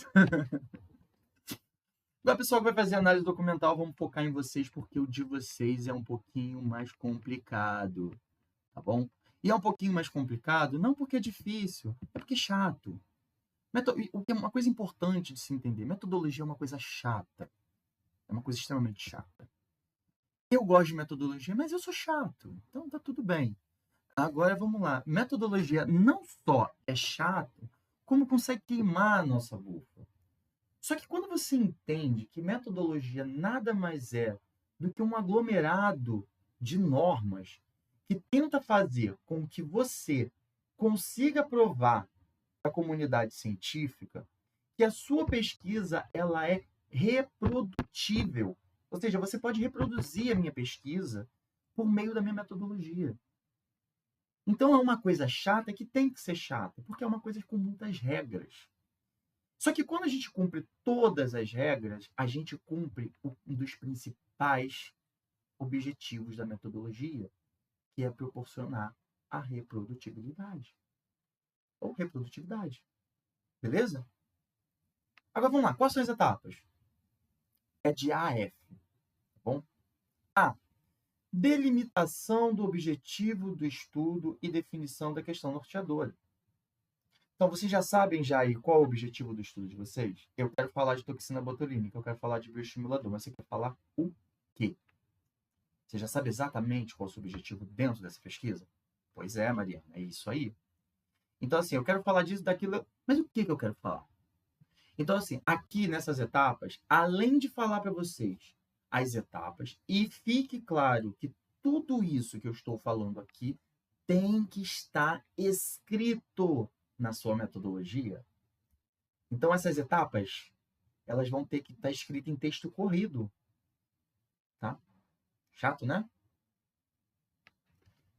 Agora, pessoal que vai fazer análise documental, vamos focar em vocês, porque o de vocês é um pouquinho mais complicado, tá bom? E é um pouquinho mais complicado, não porque é difícil, é porque é chato. Uma coisa importante de se entender, metodologia é uma coisa chata. É uma coisa extremamente chata. Eu gosto de metodologia, mas eu sou chato, então tá tudo bem. Agora, vamos lá. Metodologia não só é chato, como consegue queimar a nossa bufa. Só que quando você entende que metodologia nada mais é do que um aglomerado de normas que tenta fazer com que você consiga provar para a comunidade científica que a sua pesquisa ela é reprodutível. Ou seja, você pode reproduzir a minha pesquisa por meio da minha metodologia. Então, é uma coisa chata que tem que ser chata, porque é uma coisa com muitas regras. Só que quando a gente cumpre todas as regras, a gente cumpre um dos principais objetivos da metodologia, que é proporcionar a reprodutibilidade. Ou reprodutividade. Beleza? Agora, vamos lá. Quais são as etapas? É de A a F. Tá bom? A. Delimitação do objetivo do estudo e definição da questão norteadora. Então, vocês já sabem aí qual é o objetivo do estudo de vocês? Eu quero falar de toxina botulínica, eu quero falar de bioestimulador, mas você quer falar o quê? Você já sabe exatamente qual é o seu objetivo dentro dessa pesquisa? Pois é, Mariana, é isso aí. Então, assim, eu quero falar disso, daquilo, mas o que eu quero falar? Então, assim, aqui nessas etapas, além de falar para vocês as etapas, e fique claro que tudo isso que eu estou falando aqui tem que estar escrito na sua metodologia. Então, essas etapas, elas vão ter que estar escritas em texto corrido. Tá? Chato, né?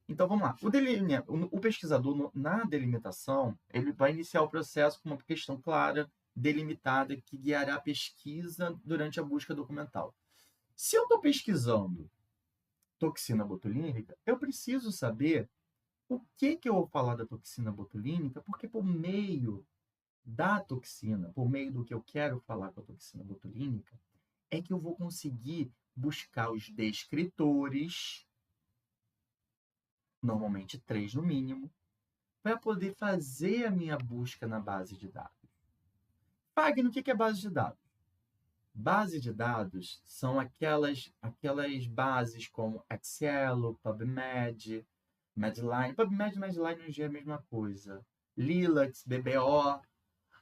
Então, vamos lá. O pesquisador, na delimitação, ele vai iniciar o processo com uma questão clara, delimitada que guiará a pesquisa durante a busca documental. Se eu estou pesquisando toxina botulínica, eu preciso saber o que eu vou falar da toxina botulínica, porque por meio da toxina, por meio do que eu quero falar com a toxina botulínica, é que eu vou conseguir buscar os descritores, normalmente 3 no mínimo, para poder fazer a minha busca na base de dados. Fagner, o que é base de dados? Base de dados são aquelas bases como Excel, PubMed, Medline. PubMed e Medline hoje é a mesma coisa. Lilacs, BBO.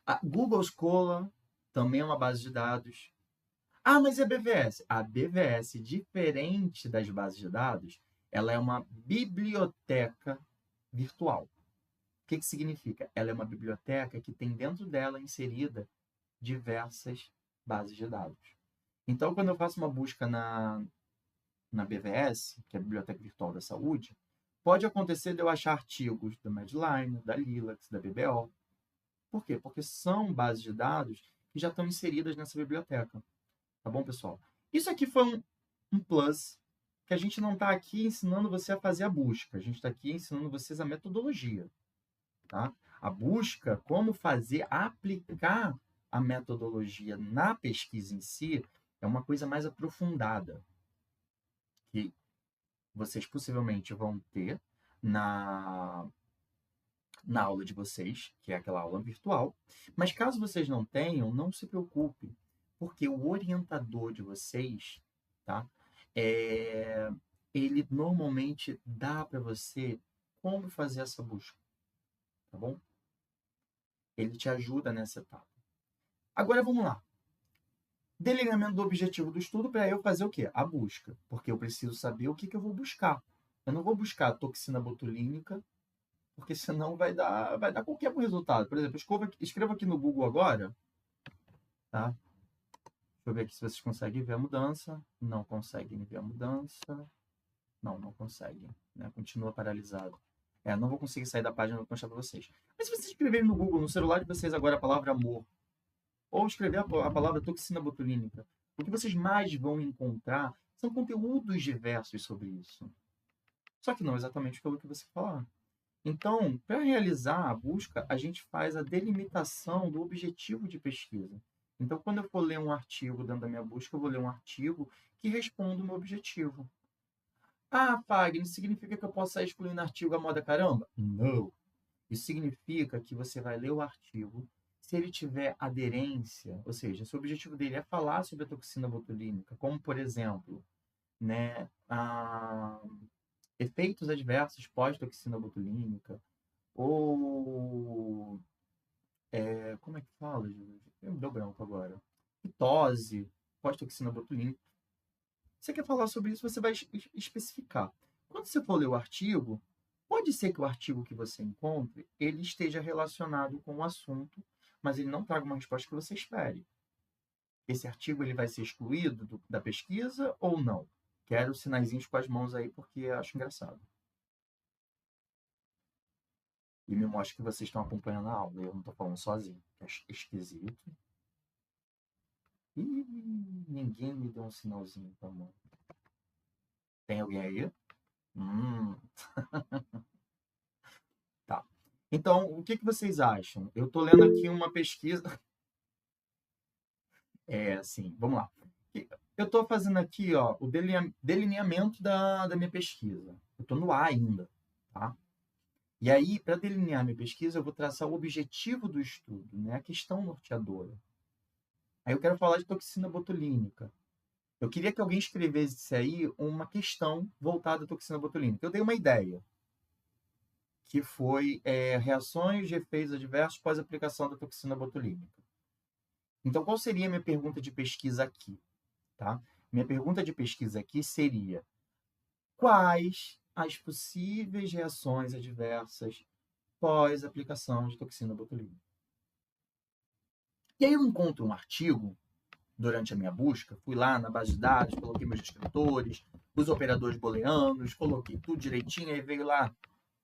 A Google Scholar também é uma base de dados. Ah, mas e a BVS? A BVS, diferente das bases de dados, ela é uma biblioteca virtual. O que significa? Ela é uma biblioteca que tem dentro dela inserida diversas bases de dados. Então, quando eu faço uma busca na BVS, que é a Biblioteca Virtual da Saúde, pode acontecer de eu achar artigos da Medline, da Lilacs, da BBO. Por quê? Porque são bases de dados que já estão inseridas nessa biblioteca. Tá bom, pessoal? Isso aqui foi um plus, que a gente não está aqui ensinando você a fazer a busca. A gente está aqui ensinando vocês a metodologia. Tá? A busca, como fazer, aplicar a metodologia na pesquisa em si, é uma coisa mais aprofundada, que vocês possivelmente vão ter na aula de vocês, que é aquela aula virtual. Mas caso vocês não tenham, não se preocupe, porque o orientador de vocês, tá? Ele normalmente dá para você como fazer essa busca, tá bom? Ele te ajuda nessa etapa. Agora vamos lá. Delineamento do objetivo do estudo para eu fazer o quê? A busca. Porque eu preciso saber o que eu vou buscar. Eu não vou buscar toxina botulínica, porque senão vai dar qualquer resultado. Por exemplo, escreva aqui no Google agora. Tá? Deixa eu ver aqui se vocês conseguem ver a mudança. Não conseguem ver a mudança. Não conseguem. Né? Continua paralisado. Não vou conseguir sair da página para mostrar para vocês. Mas se vocês escreverem no Google, no celular de vocês agora, a palavra amor, ou escrever a palavra toxina botulínica, o que vocês mais vão encontrar são conteúdos diversos sobre isso. Só que não exatamente pelo que você falar. Então, para realizar a busca, a gente faz a delimitação do objetivo de pesquisa. Então, quando eu for ler um artigo dentro da minha busca, eu vou ler um artigo que responda o meu objetivo. Ah, Fagner, isso significa que eu posso sair excluindo artigo à moda caramba? Não. Isso significa que você vai ler o artigo, se ele tiver aderência, ou seja, se o objetivo dele é falar sobre a toxina botulínica, como, por exemplo, né, efeitos adversos pós-toxina botulínica, ou como é que fala, gente? Me deu branco agora. Mitose pós-toxina botulínica. Você quer falar sobre isso, você vai especificar. Quando você for ler o artigo, pode ser que o artigo que você encontre, ele esteja relacionado com o assunto, mas ele não traga uma resposta que você espere. Esse artigo ele vai ser excluído da pesquisa ou não? Quero sinaizinhos com as mãos aí, porque acho engraçado. E me mostra que vocês estão acompanhando a aula. Eu não estou falando sozinho. É esquisito. Ih, ninguém me deu um sinalzinho com a mão. Tem alguém aí? Tá. Então, o que vocês acham? Eu estou lendo aqui uma pesquisa. Vamos lá. Eu estou fazendo aqui o delineamento da minha pesquisa. Eu estou no A ainda. Tá? E aí, para delinear minha pesquisa, eu vou traçar o objetivo do estudo, né? A questão norteadora. Aí eu quero falar de toxina botulínica. Eu queria que alguém escrevesse aí uma questão voltada à toxina botulínica. Eu dei uma ideia, que foi reações de efeitos adversos pós-aplicação da toxina botulínica. Então, qual seria a minha pergunta de pesquisa aqui? Tá? Minha pergunta de pesquisa aqui seria: quais as possíveis reações adversas pós-aplicação de toxina botulínica? E aí eu encontro um artigo, durante a minha busca, fui lá na base de dados, coloquei meus descritores, os operadores booleanos, coloquei tudo direitinho, aí veio lá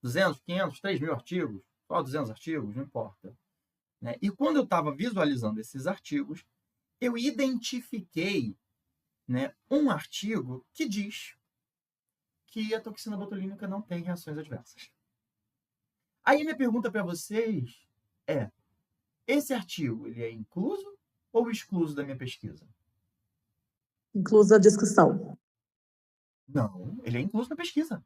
200, 500, 3.000 artigos, só 200 artigos, não importa. né? E quando eu estava visualizando esses artigos, eu identifiquei, né, um artigo que diz que a toxina botulínica não tem reações adversas. Aí minha pergunta para vocês é: esse artigo ele é incluso ou excluso da minha pesquisa? Incluso a discussão. Não, ele é incluso na pesquisa.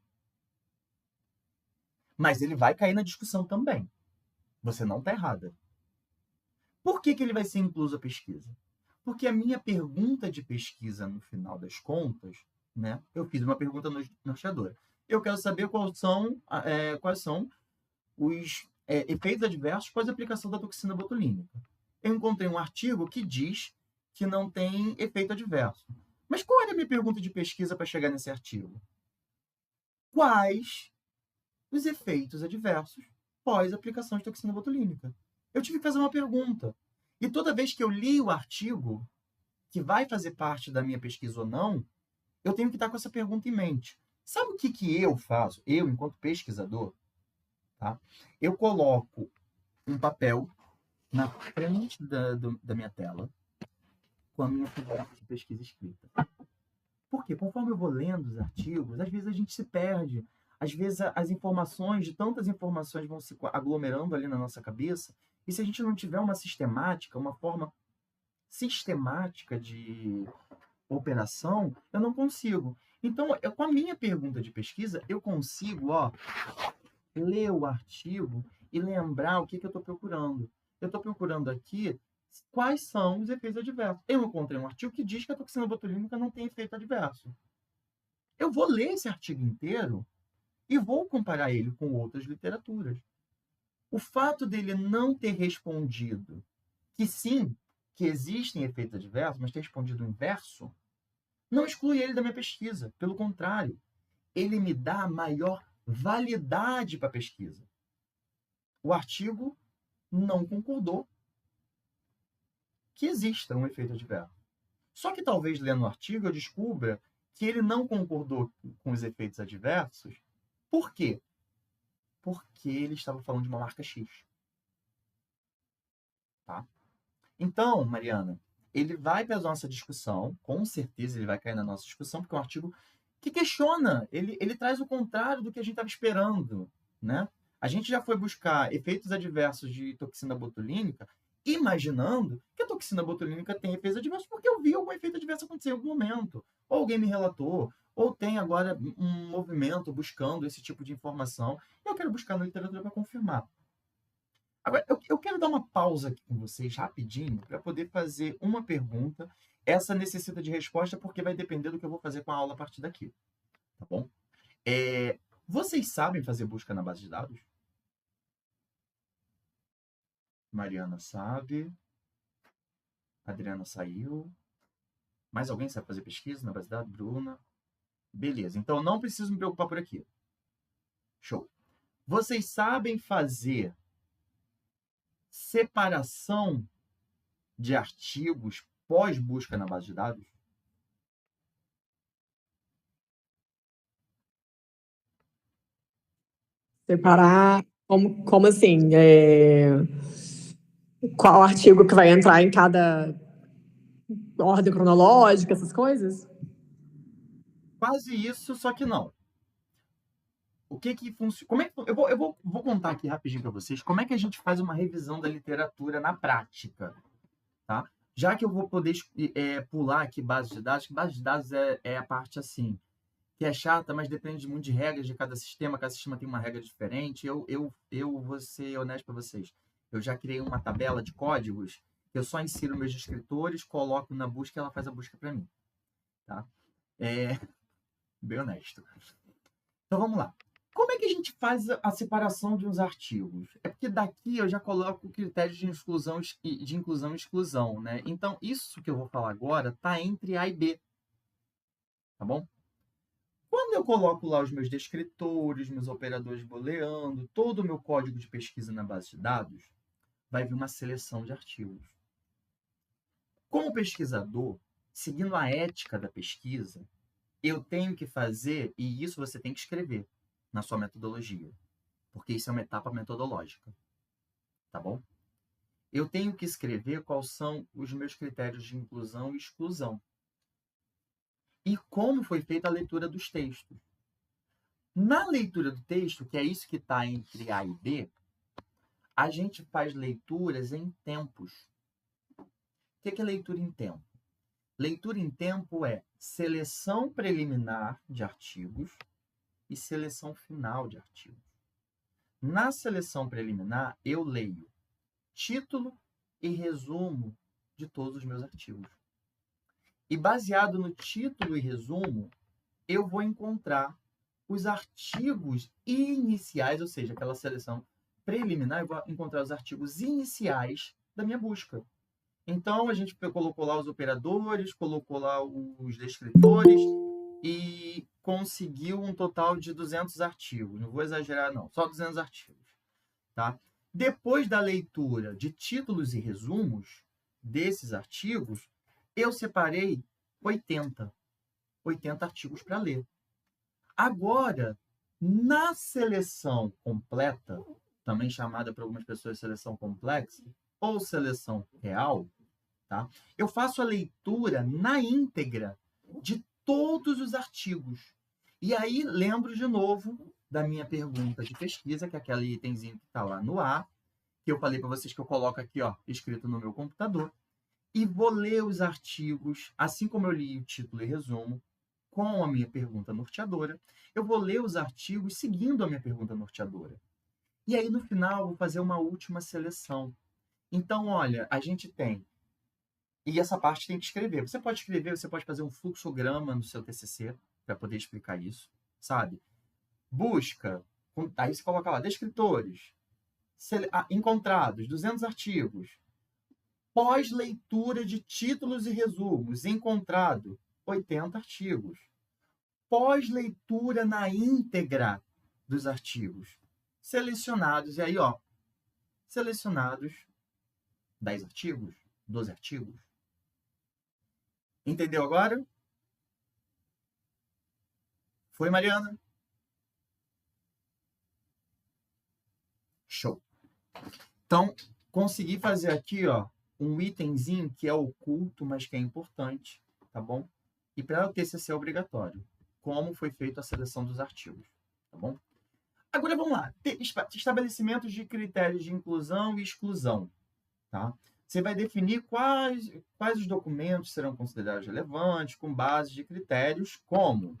Mas ele vai cair na discussão também. Você não está errada. Por que ele vai ser incluso à pesquisa? Porque a minha pergunta de pesquisa, no final das contas, né, eu fiz uma pergunta norteadora. Eu quero saber quais são os efeitos adversos após a aplicação da toxina botulínica. Eu encontrei um artigo que diz que não tem efeito adverso. Mas qual era a minha pergunta de pesquisa para chegar nesse artigo? Quais os efeitos adversos pós aplicação de toxina botulínica? Eu tive que fazer uma pergunta. E toda vez que eu li o artigo, que vai fazer parte da minha pesquisa ou não, eu tenho que estar com essa pergunta em mente. Sabe o que eu faço? Eu, enquanto pesquisador, tá? Eu coloco um papel na frente da minha tela com a minha pesquisa escrita. Porque conforme eu vou lendo os artigos, às vezes a gente se perde. Às vezes as informações, de tantas informações, vão se aglomerando ali na nossa cabeça. E se a gente não tiver uma sistemática, uma forma sistemática de operação, eu não consigo. Então, com a minha pergunta de pesquisa, eu consigo ler o artigo e lembrar o que eu estou procurando. Eu estou procurando aqui quais são os efeitos adversos. Eu encontrei um artigo que diz que a toxina botulínica não tem efeito adverso. Eu vou ler esse artigo inteiro e vou comparar ele com outras literaturas. O fato dele não ter respondido que sim, que existem efeitos adversos, mas ter respondido o inverso, não exclui ele da minha pesquisa. Pelo contrário, ele me dá maior validade para a pesquisa. O artigo não concordou que exista um efeito adverso. Só que talvez lendo o artigo eu descubra que ele não concordou com os efeitos adversos. Por quê? Porque ele estava falando de uma marca X. Tá? Então, Mariana, ele vai para a nossa discussão, com certeza ele vai cair na nossa discussão, porque é um artigo que questiona, ele traz o contrário do que a gente estava esperando, né? A gente já foi buscar efeitos adversos de toxina botulínica, imaginando que a toxina botulínica tem efeitos adversos, porque eu vi algum efeito adverso acontecer em algum momento. Ou alguém me relatou, ou tem agora um movimento buscando esse tipo de informação, e eu quero buscar na literatura para confirmar. Agora, eu quero dar uma pausa aqui com vocês, rapidinho, para poder fazer uma pergunta. Essa necessita de resposta, porque vai depender do que eu vou fazer com a aula a partir daqui. Tá bom? Vocês sabem fazer busca na base de dados? Mariana sabe. Adriana saiu. Mais alguém sabe fazer pesquisa na base de dados? Bruna. Beleza, então não preciso me preocupar por aqui. Show. Vocês sabem fazer separação de artigos pós-busca na base de dados? Separar, como assim? Qual artigo que vai entrar em cada ordem cronológica, essas coisas? Quase isso, só que não. O que funciona? Como é que eu vou contar aqui rapidinho para vocês como é que a gente faz uma revisão da literatura na prática, tá? Já que eu vou poder pular aqui base de dados, que base de dados é a parte assim, que é chata, mas depende muito de regras de cada sistema tem uma regra diferente. Eu vou ser honesto para vocês. Eu já criei uma tabela de códigos que eu só insiro meus escritores, coloco na busca e ela faz a busca para mim, tá? Bem honesto. Então vamos lá. Como é que a gente faz a separação de uns artigos? É porque daqui eu já coloco critérios de inclusão e exclusão, né? Então, isso que eu vou falar agora está entre A e B. Tá bom? Quando eu coloco lá os meus descritores, meus operadores booleano, todo o meu código de pesquisa na base de dados, vai vir uma seleção de artigos. Como pesquisador, seguindo a ética da pesquisa, eu tenho que fazer, e isso você tem que escrever na sua metodologia, porque isso é uma etapa metodológica, tá bom? eu tenho que escrever quais são os meus critérios de inclusão e exclusão. E como foi feita a leitura dos textos. Na leitura do texto, que é isso que está entre A e B, a gente faz leituras em tempos. O que é leitura em tempo? Leitura em tempo é seleção preliminar de artigos e seleção final de artigos. Na seleção preliminar, eu leio título e resumo de todos os meus artigos. E baseado no título e resumo, eu vou encontrar os artigos iniciais, ou seja, aquela seleção preliminar, eu vou encontrar os artigos iniciais da minha busca. Então, a gente colocou lá os operadores, colocou lá os descritores e conseguiu um total de 200 artigos. Não vou exagerar, não. Só 200 artigos. Tá? Depois da leitura de títulos e resumos desses artigos, eu separei 80 artigos para ler. Agora, na seleção completa, também chamada por algumas pessoas de seleção complexa, ou seleção real, tá? Eu faço a leitura na íntegra de todos os artigos. E aí, lembro de novo da minha pergunta de pesquisa, que é aquele itemzinho que está lá no A, que eu falei para vocês que eu coloco aqui, ó, escrito no meu computador, e vou ler os artigos, assim como eu li o título e resumo, com a minha pergunta norteadora, eu vou ler os artigos seguindo a minha pergunta norteadora. E aí, no final, eu vou fazer uma última seleção. Então, olha, a gente tem... E essa parte tem que escrever. Você pode escrever, você pode fazer um fluxograma no seu TCC para poder explicar isso, sabe? Busca. Aí você coloca lá, descritores, encontrados, 200 artigos. Pós-leitura de títulos e resumos, encontrado, 80 artigos. Pós-leitura na íntegra dos artigos, selecionados. E aí, ó, selecionados 10 artigos, 12 artigos. Entendeu agora? Foi, Mariana? Show. Então, consegui fazer aqui, ó, um itemzinho que é oculto, mas que é importante, tá bom? E para o TCC é obrigatório. Como foi feita a seleção dos artigos, tá bom? Agora vamos lá. Estabelecimentos de critérios de inclusão e exclusão, tá? Você vai definir quais os documentos serão considerados relevantes com base de critérios como...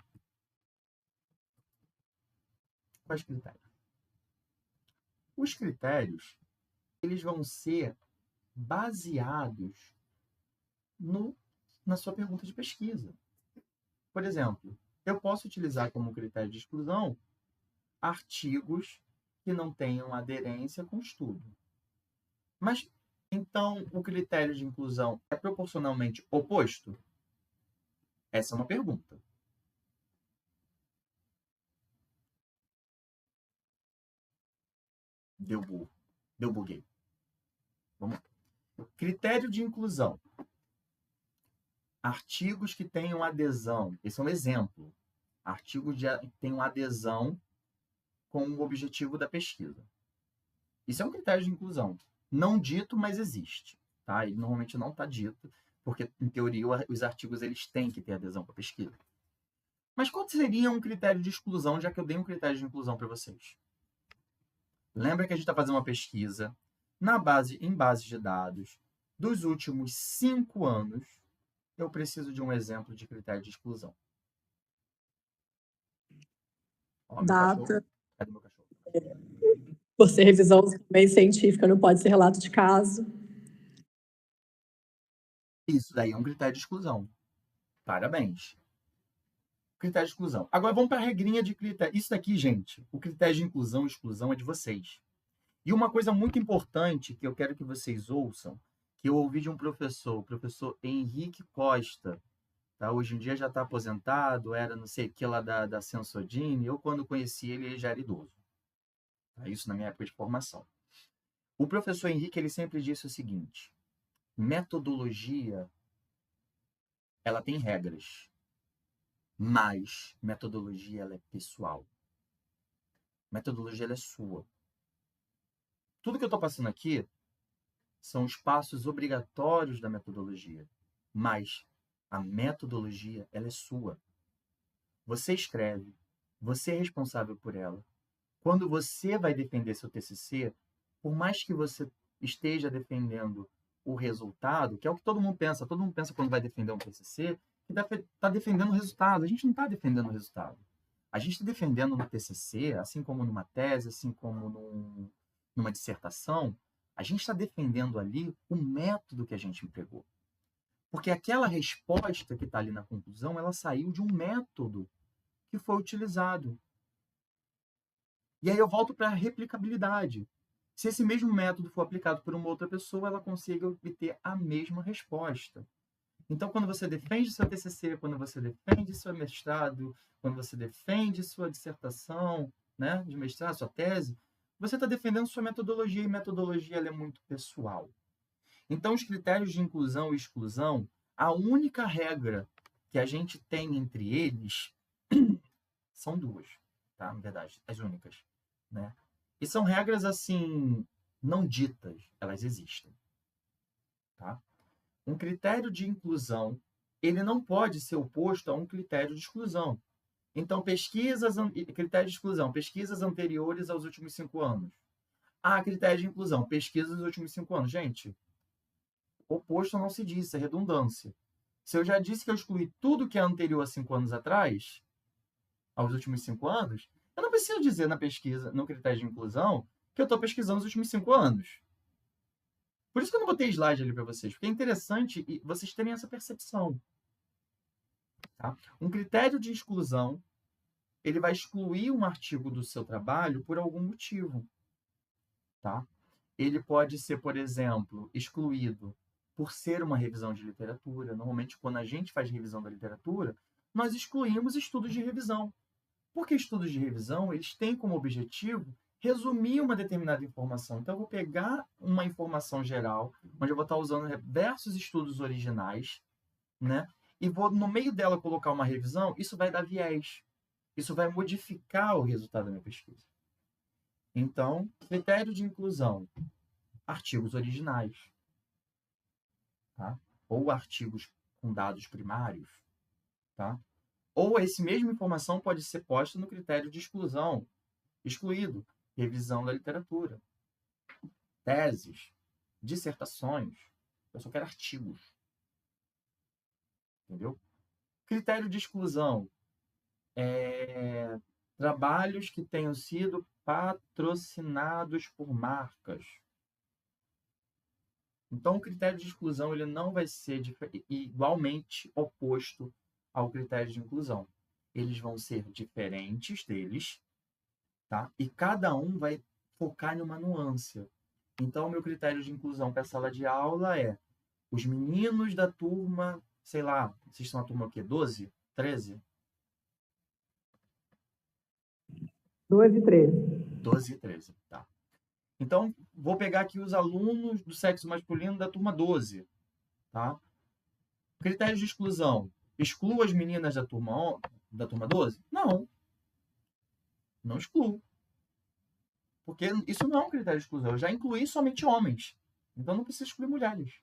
Quais critérios? Os critérios, eles vão ser baseados na sua pergunta de pesquisa. Por exemplo, eu posso utilizar como critério de exclusão artigos que não tenham aderência com o estudo. Mas, então, o critério de inclusão é proporcionalmente oposto? Essa é uma pergunta. Deu buguei. Vamos lá. Critério de inclusão. Artigos que tenham adesão. Esse é um exemplo. Artigos que tenham adesão com o objetivo da pesquisa. Isso é um critério de inclusão. Não dito, mas existe. Tá? Ele normalmente não está dito, porque, em teoria, os artigos eles têm que ter adesão com a pesquisa. Mas qual seria um critério de exclusão, já que eu dei um critério de inclusão para vocês? Lembra que a gente está fazendo uma pesquisa em base de dados dos últimos 5 anos. Eu preciso de um exemplo de critério de exclusão. Ó, Data. Cadê meu cachorro? Por ser revisão também científica, não pode ser relato de caso. Isso daí é um critério de exclusão. Parabéns. Critério de exclusão. Agora vamos para a regrinha de critério. Isso daqui, gente, o critério de inclusão e exclusão é de vocês. E uma coisa muito importante que eu quero que vocês ouçam, que eu ouvi de um professor, o professor Henrique Costa, tá? Hoje em dia já está aposentado, era não sei o que lá da Sensodine. Eu, quando conheci ele já era idoso. Tá? Isso na minha época de formação. O professor Henrique, ele sempre disse o seguinte: metodologia, ela tem regras, mas metodologia, ela é pessoal. Metodologia, ela é sua. Tudo que eu estou passando aqui são os passos obrigatórios da metodologia, mas a metodologia, ela é sua. Você escreve, você é responsável por ela. Quando você vai defender seu TCC, por mais que você esteja defendendo o resultado, que é o que todo mundo pensa quando vai defender um TCC, que está defendendo o resultado. A gente não está defendendo o resultado. A gente está defendendo no TCC, assim como numa tese, assim como numa dissertação, a gente está defendendo ali o método que a gente empregou. Porque aquela resposta que está ali na conclusão, ela saiu de um método que foi utilizado. E aí eu volto para a replicabilidade. Se esse mesmo método for aplicado por uma outra pessoa, ela consegue obter a mesma resposta. Então, quando você defende seu TCC, quando você defende seu mestrado, quando você defende sua dissertação, né, de mestrado, sua tese, você está defendendo sua metodologia, e metodologia ela é muito pessoal. Então, os critérios de inclusão e exclusão, a única regra que a gente tem entre eles são duas, tá? Na verdade, as únicas, né? E são regras, assim, não ditas, elas existem, tá? Um critério de inclusão, ele não pode ser oposto a um critério de exclusão. Então, critério de exclusão, pesquisas anteriores aos últimos 5 anos. Ah, critério de inclusão, pesquisas dos últimos 5 anos. Gente, oposto não se diz, isso é redundância. Se eu já disse que eu excluí tudo que é anterior a 5 anos atrás, aos últimos 5 anos, eu não preciso dizer na pesquisa, no critério de inclusão, que eu estou pesquisando os últimos 5 anos. Por isso que eu não botei slide ali para vocês, porque é interessante vocês terem essa percepção. Tá? Um critério de exclusão, ele vai excluir um artigo do seu trabalho por algum motivo. Tá? Ele pode ser, por exemplo, excluído por ser uma revisão de literatura. Normalmente, quando a gente faz revisão da literatura, nós excluímos estudos de revisão. Porque estudos de revisão, eles têm como objetivo resumir uma determinada informação. Então, eu vou pegar uma informação geral, onde eu vou estar usando diversos estudos originais, né? E vou, no meio dela, colocar uma revisão. Isso vai dar viés. Isso vai modificar o resultado da minha pesquisa. Então, critério de inclusão. Artigos originais. Tá? Ou artigos com dados primários. Tá? Ou essa mesma informação pode ser posta no critério de exclusão. Excluído. Revisão da literatura. Teses. Dissertações. Eu só quero artigos. Entendeu? Critério de exclusão. Trabalhos que tenham sido patrocinados por marcas. Então, o critério de exclusão ele não vai ser igualmente oposto ao critério de inclusão. Eles vão ser diferentes deles, tá? E cada um vai focar em uma nuance. Então, o meu critério de inclusão para a sala de aula é os meninos da turma, sei lá, vocês estão na turma o quê? 12? 13? 12 e 13. 12 e 13, tá. Então, vou pegar aqui os alunos do sexo masculino da turma 12, tá? Critério de exclusão. Excluo as meninas da turma 12? Não. Não excluo. Porque isso não é um critério de exclusão. Eu já incluí somente homens. Então, não preciso excluir mulheres.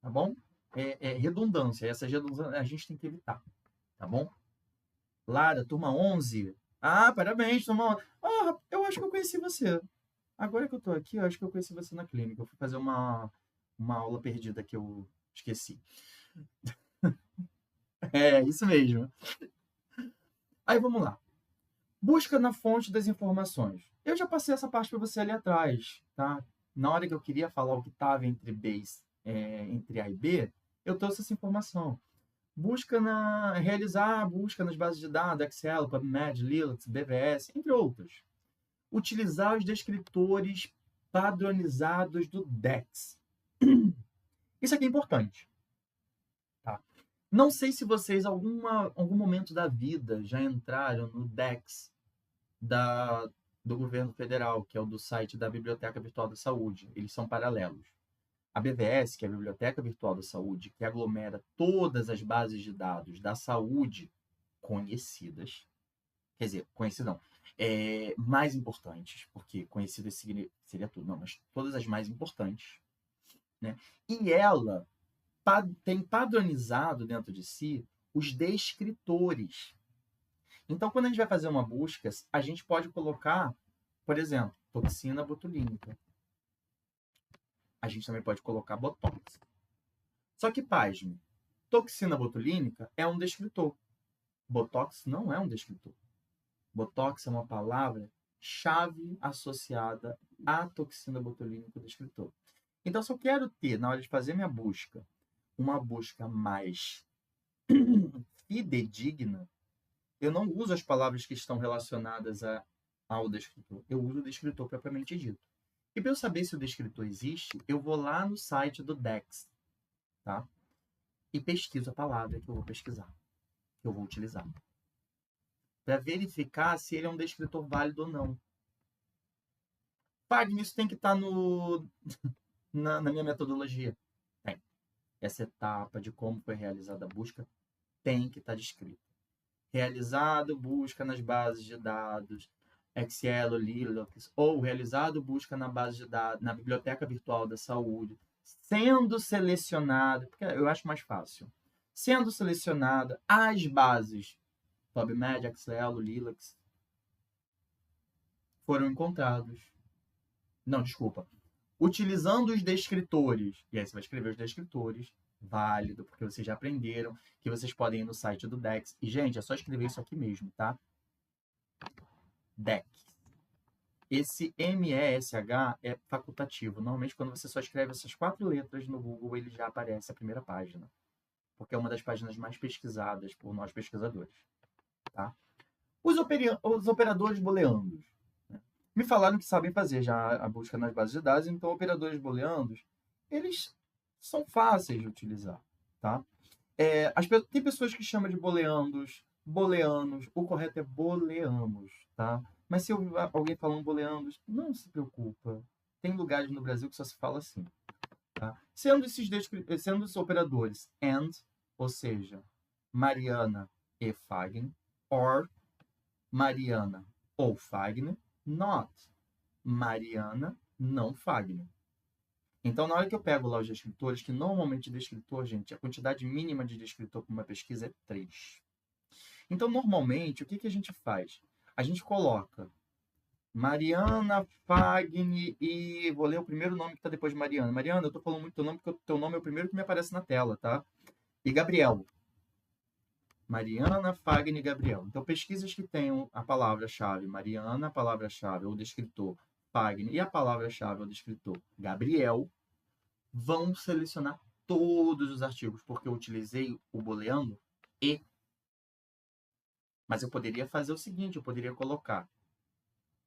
Tá bom? É redundância. Essa redundância a gente tem que evitar. Tá bom? Lara, turma 11. Ah, parabéns, turma 11. Ah, eu acho que eu conheci você. Agora que eu tô aqui, eu acho que eu conheci você na clínica. Eu fui fazer uma aula perdida que eu esqueci. É, isso mesmo. Aí, vamos lá. Busca na fonte das informações. Eu já passei essa parte para você ali atrás, tá? Na hora que eu queria falar o que estava entre A e B, eu trouxe essa informação. Realizar a busca nas bases de dados, Excel, PubMed, Linux, BVS, entre outros. Utilizar os descritores padronizados do DEX. Isso aqui é importante. Tá? Não sei se vocês, algum momento da vida, já entraram no DEX do governo federal, que é o do site da Biblioteca Virtual da Saúde. Eles são paralelos. A BVS, que é a Biblioteca Virtual da Saúde, que aglomera todas as bases de dados da saúde conhecidas. Quer dizer, conhecidas não. mais importantes, porque conhecidas seria tudo, não, mas todas as mais importantes, né? E ela tem padronizado dentro de si os descritores. Então, quando a gente vai fazer uma busca, a gente pode colocar, por exemplo, toxina botulínica. A gente também pode colocar botox. Só que, pasme, toxina botulínica é um descritor. Botox não é um descritor. Botox é uma palavra-chave associada à toxina botulínica descritor. Então, se eu quero ter, na hora de fazer minha busca, uma busca mais fidedigna, eu não uso as palavras que estão relacionadas ao descritor. Eu uso o descritor propriamente dito. E para eu saber se o descritor existe, eu vou lá no site do Dex, tá? E pesquiso a palavra que eu vou pesquisar, que eu vou utilizar, para verificar se ele é um descritor válido ou não. Fagner, isso tem que estar na minha metodologia. Tem. Essa etapa de como foi realizada a busca tem que estar descrita. Realizado busca nas bases de dados, Excel ou Linux, ou realizado busca na base de dados, na biblioteca virtual da saúde, sendo selecionado, porque eu acho mais fácil, sendo selecionada as bases PubMed, Excel, Linux, foram encontrados. Não, desculpa. Utilizando os descritores, e aí você vai escrever os descritores, válido, porque vocês já aprenderam que vocês podem ir no site do Dex. E, gente, é só escrever isso aqui mesmo, tá? Dex. Esse MESH é facultativo. Normalmente, quando você só escreve essas 4 letras no Google, ele já aparece a primeira página. Porque é uma das páginas mais pesquisadas por nós pesquisadores. Tá? Os operadores booleanos. Né? Me falaram que sabem fazer já a busca nas bases de dados, então operadores booleanos, eles são fáceis de utilizar. Tá? Tem pessoas que chamam de booleanos, o correto é booleanos, tá? Mas se ouvir alguém falando booleanos, não se preocupa. Tem lugares no Brasil que só se fala assim. Tá? Sendo esses operadores AND, ou seja, Mariana e Fagner, OR, Mariana ou Fagner, NOT, Mariana não Fagner. Então, na hora que eu pego lá os descritores, que normalmente descritor, gente, a quantidade mínima de descritor para uma pesquisa é 3. Então, normalmente, o que a gente faz? A gente coloca Mariana, Fagner e... Vou ler o primeiro nome que está depois de Mariana. Mariana, eu estou falando muito teu nome, porque o teu nome é o primeiro que me aparece na tela, tá? E Gabriel. Mariana, Fagner e Gabriel. Então, pesquisas que tenham a palavra-chave Mariana, a palavra-chave ou descritor Fagner e a palavra-chave ou descritor Gabriel vão selecionar todos os artigos, porque eu utilizei o booleano e. Mas eu poderia fazer o seguinte, eu poderia colocar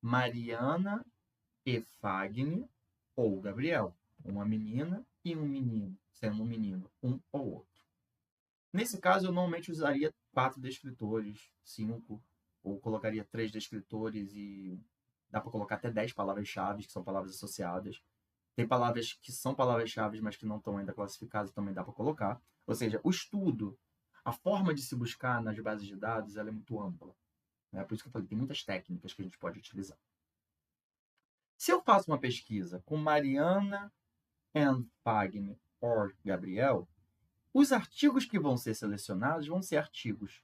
Mariana e Fagner ou Gabriel. Uma menina e um menino, sendo um menino, um ou outro. Nesse caso, eu normalmente usaria 4 descritores, 5, ou colocaria 3 descritores e dá para colocar até 10 palavras-chave, que são palavras associadas. Tem palavras que são palavras-chave, mas que não estão ainda classificadas, também dá para colocar. Ou seja, o estudo, a forma de se buscar nas bases de dados, ela é muito ampla. Né? Por isso que eu falei, tem muitas técnicas que a gente pode utilizar. Se eu faço uma pesquisa com Mariana and Fagner or Gabriel, os artigos que vão ser selecionados vão ser artigos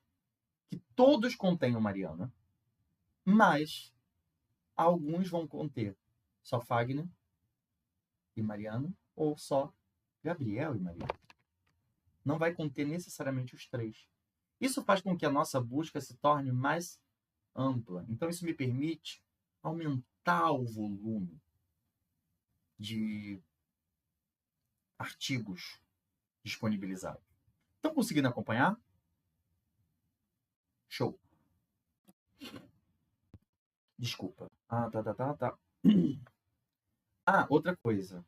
que todos contenham Mariana, mas alguns vão conter só Fagner e Mariana, ou só Gabriel e Mariana. Não vai conter necessariamente os 3. Isso faz com que a nossa busca se torne mais ampla. Então, isso me permite aumentar o volume de artigos disponibilizados. Estão conseguindo acompanhar? Show. Desculpa. Tá. Outra coisa.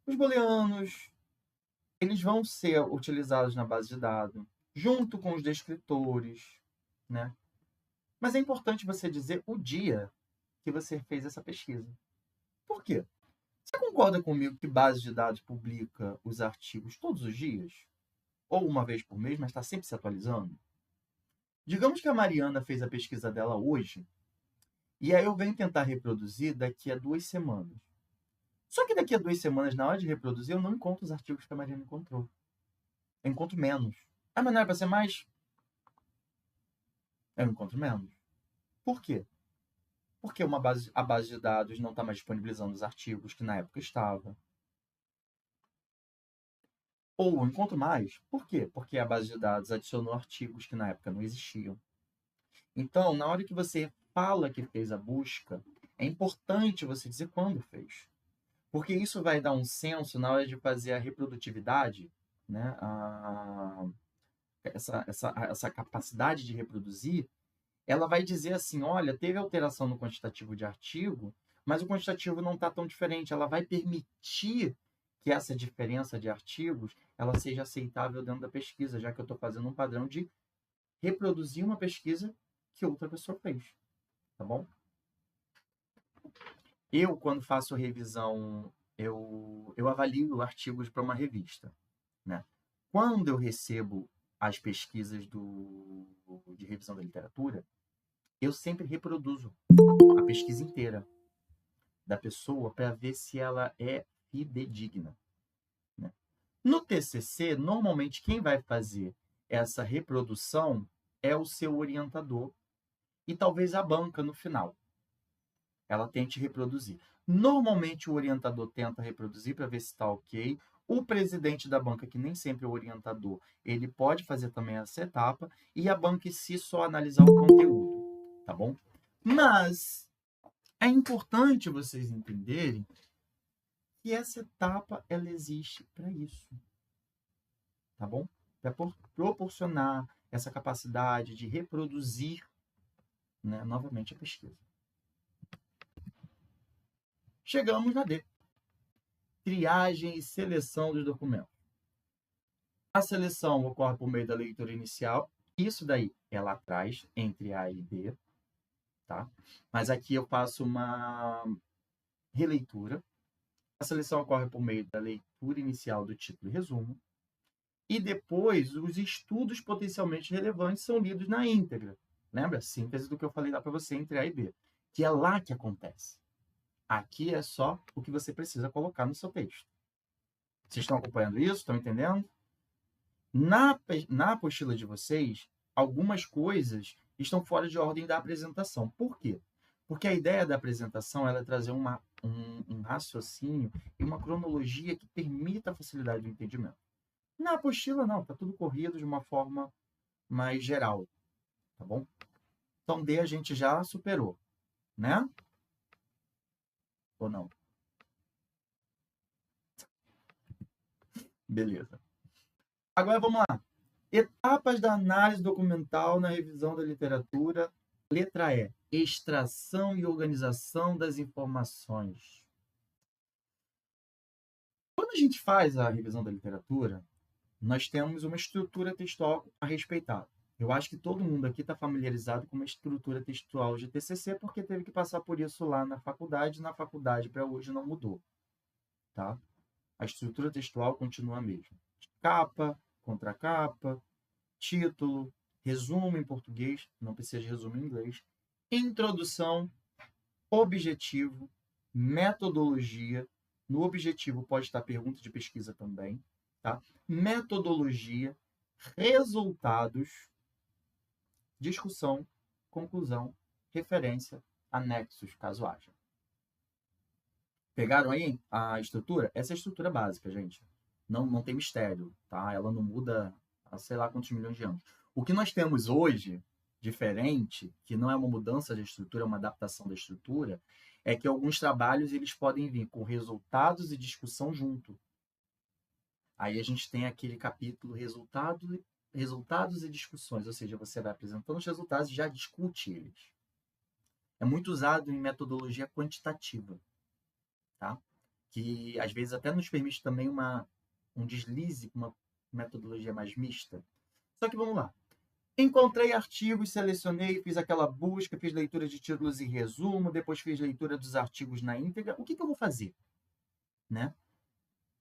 Os booleanos, eles vão ser utilizados na base de dados, junto com os descritores, né? Mas é importante você dizer o dia que você fez essa pesquisa. Por quê? Você concorda comigo que base de dados publica os artigos todos os dias? Ou uma vez por mês, mas está sempre se atualizando? Digamos que a Mariana fez a pesquisa dela hoje E aí eu venho tentar reproduzir daqui a 2 semanas. Só que daqui a 2 semanas, na hora de reproduzir, eu não encontro os artigos que a Mariana encontrou. Eu encontro menos. Ah, mas não era para ser mais? Eu encontro menos. Por quê? Porque a base de dados não está mais disponibilizando os artigos que na época estava. Ou eu encontro mais. Por quê? Porque a base de dados adicionou artigos que na época não existiam. Então, na hora que você fala que fez a busca, é importante você dizer quando fez. Porque isso vai dar um senso na hora de fazer a reprodutividade, né? Essa capacidade de reproduzir, ela vai dizer assim, olha, teve alteração no quantitativo de artigo, mas o quantitativo não está tão diferente. Ela vai permitir que essa diferença de artigos ela seja aceitável dentro da pesquisa, já que eu estou fazendo um padrão de reproduzir uma pesquisa que outra pessoa fez. Tá bom? Eu, quando faço revisão, eu avalio artigos para uma revista, né? Quando eu recebo as pesquisas de revisão da literatura, eu sempre reproduzo a pesquisa inteira da pessoa para ver se ela é fidedigna, né? No TCC, normalmente quem vai fazer essa reprodução é o seu orientador e talvez a banca no final. Ela tente reproduzir. Normalmente o orientador tenta reproduzir para ver se está ok. O presidente da banca, que nem sempre é o orientador, ele pode fazer também essa etapa. E a banca em si só analisar o conteúdo, tá bom? Mas é importante vocês entenderem que essa etapa ela existe para isso, tá bom? Para proporcionar essa capacidade de reproduzir, né, novamente a pesquisa. Chegamos na D. Triagem e seleção dos documentos. A seleção ocorre por meio da leitura inicial. Isso daí é lá atrás, entre A e B. Tá? Mas aqui eu faço uma releitura. A seleção ocorre por meio da leitura inicial do título e resumo. E depois, os estudos potencialmente relevantes são lidos na íntegra. Lembra? Síntese do que eu falei lá para você entre A e B. Que é lá que acontece. Aqui é só o que você precisa colocar no seu texto. Vocês estão acompanhando isso? Estão entendendo? Na apostila de vocês, algumas coisas estão fora de ordem da apresentação. Por quê? Porque a ideia da apresentação ela é trazer um raciocínio e uma cronologia que permita a facilidade do entendimento. Na apostila, não. Está tudo corrido de uma forma mais geral. Tá bom? Então, D a gente já superou. Né? Ou não? Beleza. Agora vamos lá. Etapas da análise documental na revisão da literatura. Letra E. Extração e organização das informações. Quando a gente faz a revisão da literatura, nós temos uma estrutura textual a respeitar. Eu acho que todo mundo aqui está familiarizado com uma estrutura textual de TCC, porque teve que passar por isso lá na faculdade. Na faculdade, para hoje, não mudou. Tá? A estrutura textual continua a mesma. Capa, contracapa, título, resumo em português, não precisa de resumo em inglês, introdução, objetivo, metodologia. No objetivo pode estar pergunta de pesquisa também. Tá? Metodologia, resultados, discussão, conclusão, referência, anexos, caso haja. Pegaram aí a estrutura? Essa é a estrutura básica, gente. Não tem mistério, tá? Ela não muda há sei lá quantos milhões de anos. O que nós temos hoje, diferente, que não é uma mudança de estrutura, é uma adaptação da estrutura, é que alguns trabalhos eles podem vir com resultados e discussão junto. Aí a gente tem aquele capítulo resultados e discussões, ou seja, você vai apresentando os resultados e já discute eles. É muito usado em metodologia quantitativa, tá? Que às vezes até nos permite também um deslize com uma metodologia mais mista. Só que vamos lá. Encontrei artigos, selecionei, fiz aquela busca, fiz leitura de títulos e resumo, depois fiz leitura dos artigos na íntegra. O que eu vou fazer? Né?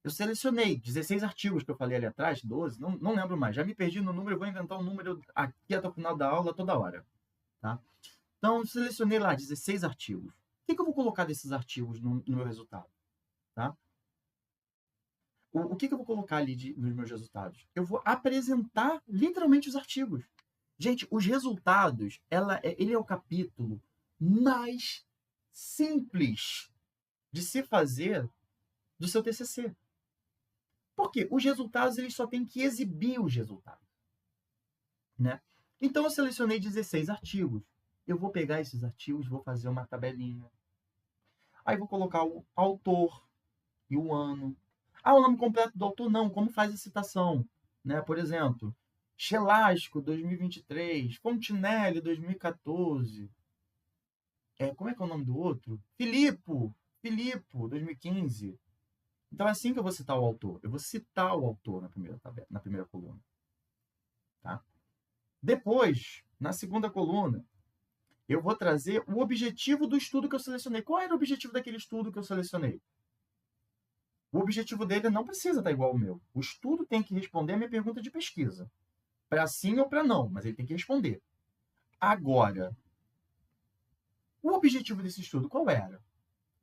Eu selecionei 16 artigos que eu falei ali atrás, 12, não lembro mais. Já me perdi no número, vou inventar um número aqui até o final da aula toda hora. Tá? Então, eu selecionei lá 16 artigos. O que eu vou colocar desses artigos no meu resultado? Tá? O que eu vou colocar ali nos meus resultados? Eu vou apresentar literalmente os artigos. Gente, os resultados, ele é o capítulo mais simples de se fazer do seu TCC. Por quê? Os resultados, eles só têm que exibir os resultados. Né? Então, eu selecionei 16 artigos. Eu vou pegar esses artigos, vou fazer uma tabelinha. Aí, vou colocar o autor e o ano. O nome completo do autor não. Como faz a citação? Né? Por exemplo, Chelasco, 2023. Fontinelli, 2014. Como é que é o nome do outro? Filippo, 2015. Então, é assim que eu vou citar o autor. Eu vou citar o autor na primeira coluna. Tá? Depois, na segunda coluna, eu vou trazer o objetivo do estudo que eu selecionei. Qual era o objetivo daquele estudo que eu selecionei? O objetivo dele não precisa estar igual ao meu. O estudo tem que responder a minha pergunta de pesquisa. Para sim ou para não, mas ele tem que responder. Agora, o objetivo desse estudo qual era?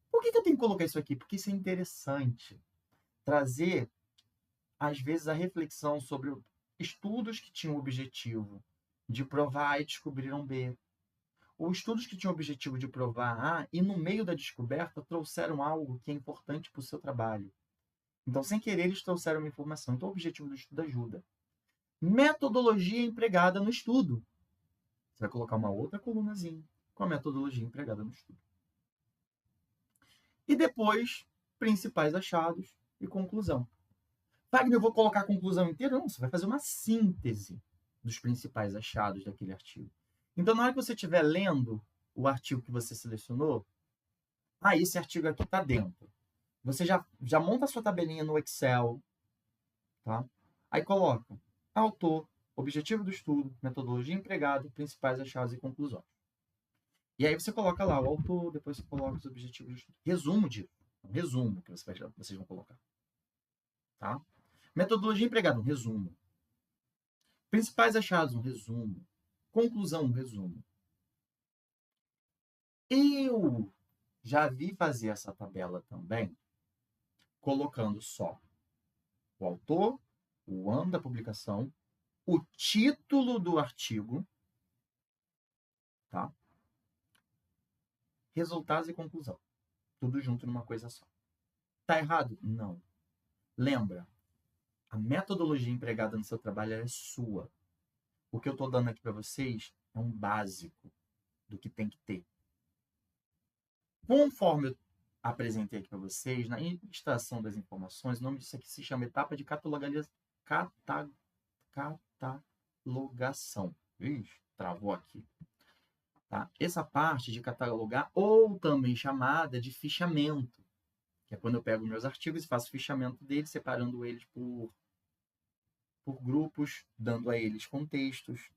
Por que eu tenho que colocar isso aqui? Porque isso é interessante. Trazer, às vezes, a reflexão sobre estudos que tinham o objetivo de provar A e descobriram B. Ou estudos que tinham o objetivo de provar A e, no meio da descoberta, trouxeram algo que é importante para o seu trabalho. Então, sem querer, eles trouxeram uma informação. Então, o objetivo do estudo ajuda. Metodologia empregada no estudo. Você vai colocar uma outra colunazinha com a metodologia empregada no estudo. E depois, principais achados e conclusão. Wagner, eu vou colocar a conclusão inteira? Não, você vai fazer uma síntese dos principais achados daquele artigo. Então, na hora que você estiver lendo o artigo que você selecionou, esse artigo aqui está dentro. Você já monta a sua tabelinha no Excel, tá? Aí coloca autor, objetivo do estudo, metodologia empregada, principais achados e conclusões. E aí você coloca lá o autor, depois você coloca os objetivos do estudo. Resumo disso. Um resumo que vocês vão colocar. Tá? Metodologia empregada, um resumo. Principais achados, um resumo. Conclusão, um resumo. Eu já vi fazer essa tabela também, colocando só o autor, o ano da publicação, o título do artigo, tá? Resultados e conclusão. Tudo junto numa coisa só. Tá errado? Não. Lembra, a metodologia empregada no seu trabalho é sua. O que eu estou dando aqui para vocês é um básico do que tem que ter. Conforme eu apresentei aqui para vocês, na extração das informações, o nome disso aqui se chama etapa de catalogação. Ixi, travou aqui. Tá? Essa parte de catalogar, ou também chamada de fichamento, que é quando eu pego meus artigos e faço fichamento deles, separando eles por grupos, dando a eles contextos.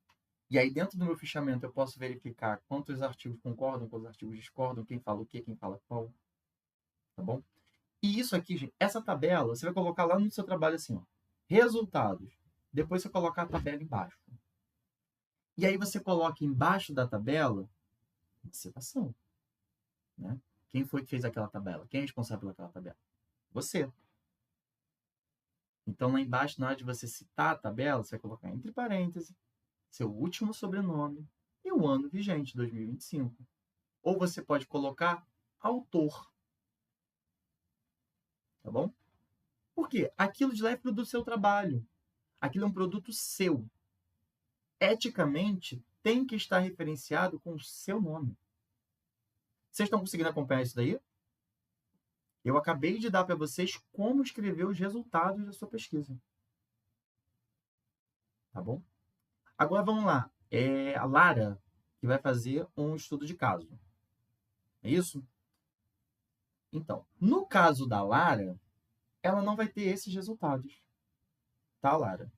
E aí, dentro do meu fichamento, eu posso verificar quantos artigos concordam, quantos artigos discordam, quem fala o quê, quem fala qual. Tá bom? E isso aqui, gente, essa tabela, você vai colocar lá no seu trabalho assim, ó, resultados. Depois você coloca a tabela embaixo. E aí você coloca embaixo da tabela uma citação. Né? Quem foi que fez aquela tabela? Quem é responsável pelaquela tabela? Você. Então, lá embaixo, na hora de você citar a tabela, você vai colocar entre parênteses seu último sobrenome e o ano vigente, 2025. Ou você pode colocar autor. Tá bom? Por quê? Aquilo de lá é produto do seu trabalho. Aquilo é um produto seu. Eticamente, tem que estar referenciado com o seu nome. Vocês estão conseguindo acompanhar isso daí? Eu acabei de dar para vocês como escrever os resultados da sua pesquisa. Tá bom? Agora vamos lá. É a Lara que vai fazer um estudo de caso. É isso? Então, no caso da Lara, ela não vai ter esses resultados. Tá, Lara?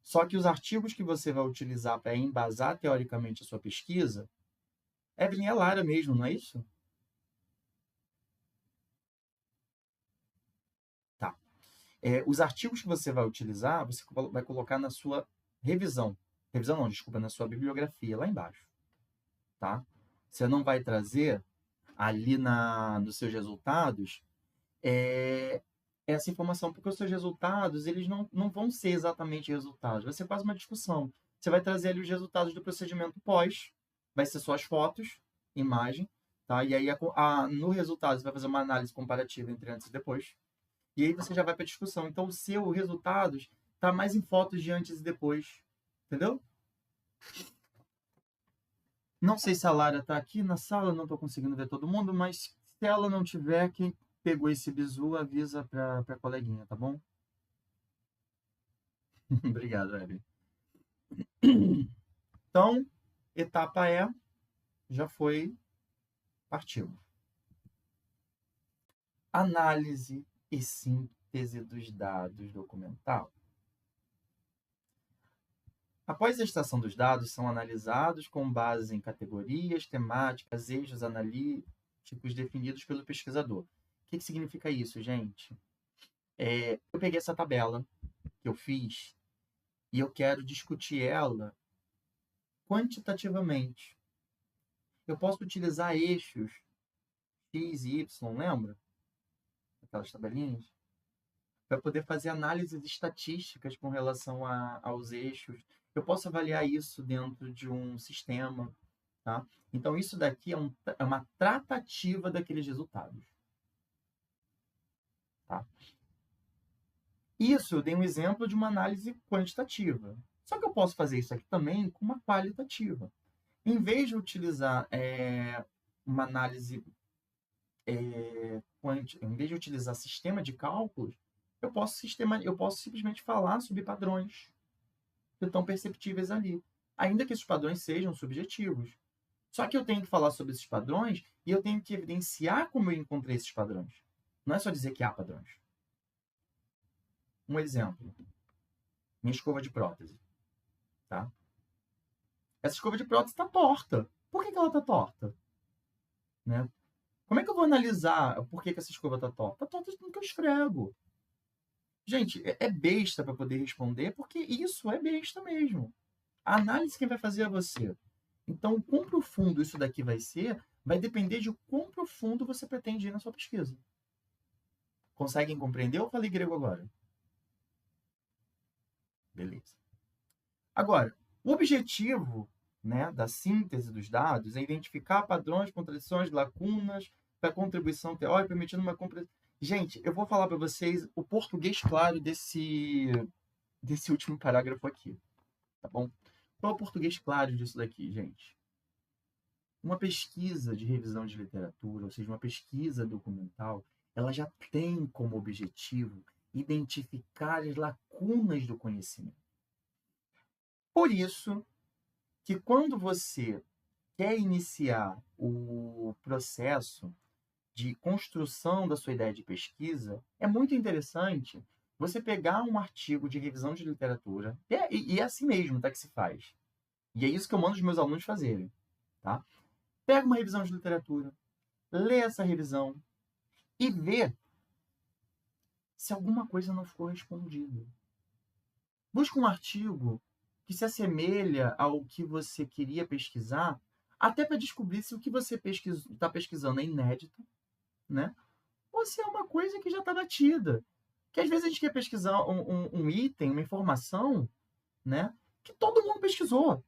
Só que os artigos que você vai utilizar para embasar teoricamente a sua pesquisa, Evelyn, é Lara mesmo, não é isso? Tá. Os artigos que você vai utilizar, você vai colocar na sua revisão. Revisão não, desculpa, na sua bibliografia, lá embaixo. tá? Você não vai trazer ali nos seus resultados essa informação, porque os seus resultados, eles não vão ser exatamente resultados, vai ser quase uma discussão. Você vai trazer ali os resultados do procedimento pós, vai ser só as fotos, imagem, tá? E aí no resultado você vai fazer uma análise comparativa entre antes e depois. E aí você já vai para a discussão. Então, o seu resultado está mais em fotos de antes e depois. Entendeu? Não sei se a Lara está aqui na sala, não estou conseguindo ver todo mundo, mas se ela não tiver, quem pegou esse bizu, avisa para a coleguinha, tá bom? Obrigado, Evelyn. Então, etapa já foi, partiu. Análise e síntese dos dados documental. Após a extração dos dados, são analisados com base em categorias, temáticas, eixos analíticos definidos pelo pesquisador. O que significa isso, gente? Eu peguei essa tabela que eu fiz e eu quero discutir ela quantitativamente. Eu posso utilizar eixos X e Y, lembra? Aquelas tabelinhas? Para poder fazer análises estatísticas com relação aos eixos. Eu posso avaliar isso dentro de um sistema, tá? Então, isso daqui é uma tratativa daqueles resultados. Tá? Isso eu dei um exemplo de uma análise quantitativa. Só que eu posso fazer isso aqui também com uma qualitativa. Em vez de utilizar uma análise em vez de utilizar sistema de cálculos, eu posso simplesmente falar sobre padrões que estão perceptíveis ali, ainda que esses padrões sejam subjetivos. Só que eu tenho que falar sobre esses padrões e eu tenho que evidenciar como eu encontrei esses padrões. Não é só dizer que há padrões. Um exemplo. Minha escova de prótese. Tá? Essa escova de prótese está torta. Por que ela está torta? Né? Como é que eu vou analisar por que essa escova está torta? Está torta porque eu esfrego. Gente, é besta para poder responder, porque isso é besta mesmo. A análise quem vai fazer é você. Então, o quão profundo isso daqui vai depender de quão profundo você pretende ir na sua pesquisa. Conseguem compreender ou falei grego agora? Beleza. Agora, o objetivo, né, da síntese dos dados é identificar padrões, contradições, lacunas para contribuição teórica, permitindo uma compreensão. Gente, eu vou falar para vocês o português claro desse último parágrafo aqui, tá bom? Qual é o português claro disso daqui, gente? Uma pesquisa de revisão de literatura, ou seja, uma pesquisa documental, ela já tem como objetivo identificar as lacunas do conhecimento. Por isso que quando você quer iniciar o processo de construção da sua ideia de pesquisa, é muito interessante você pegar um artigo de revisão de literatura, e é assim mesmo, tá, que se faz. E é isso que eu mando os meus alunos fazerem, tá? Pega uma revisão de literatura, lê essa revisão e vê se alguma coisa não ficou respondida. Busca um artigo que se assemelha ao que você queria pesquisar, até para descobrir se o que você está pesquisando é inédito, né? Ou se é uma coisa que já está batida. Que às vezes a gente quer pesquisar um item, uma informação, né? Que todo mundo pesquisou.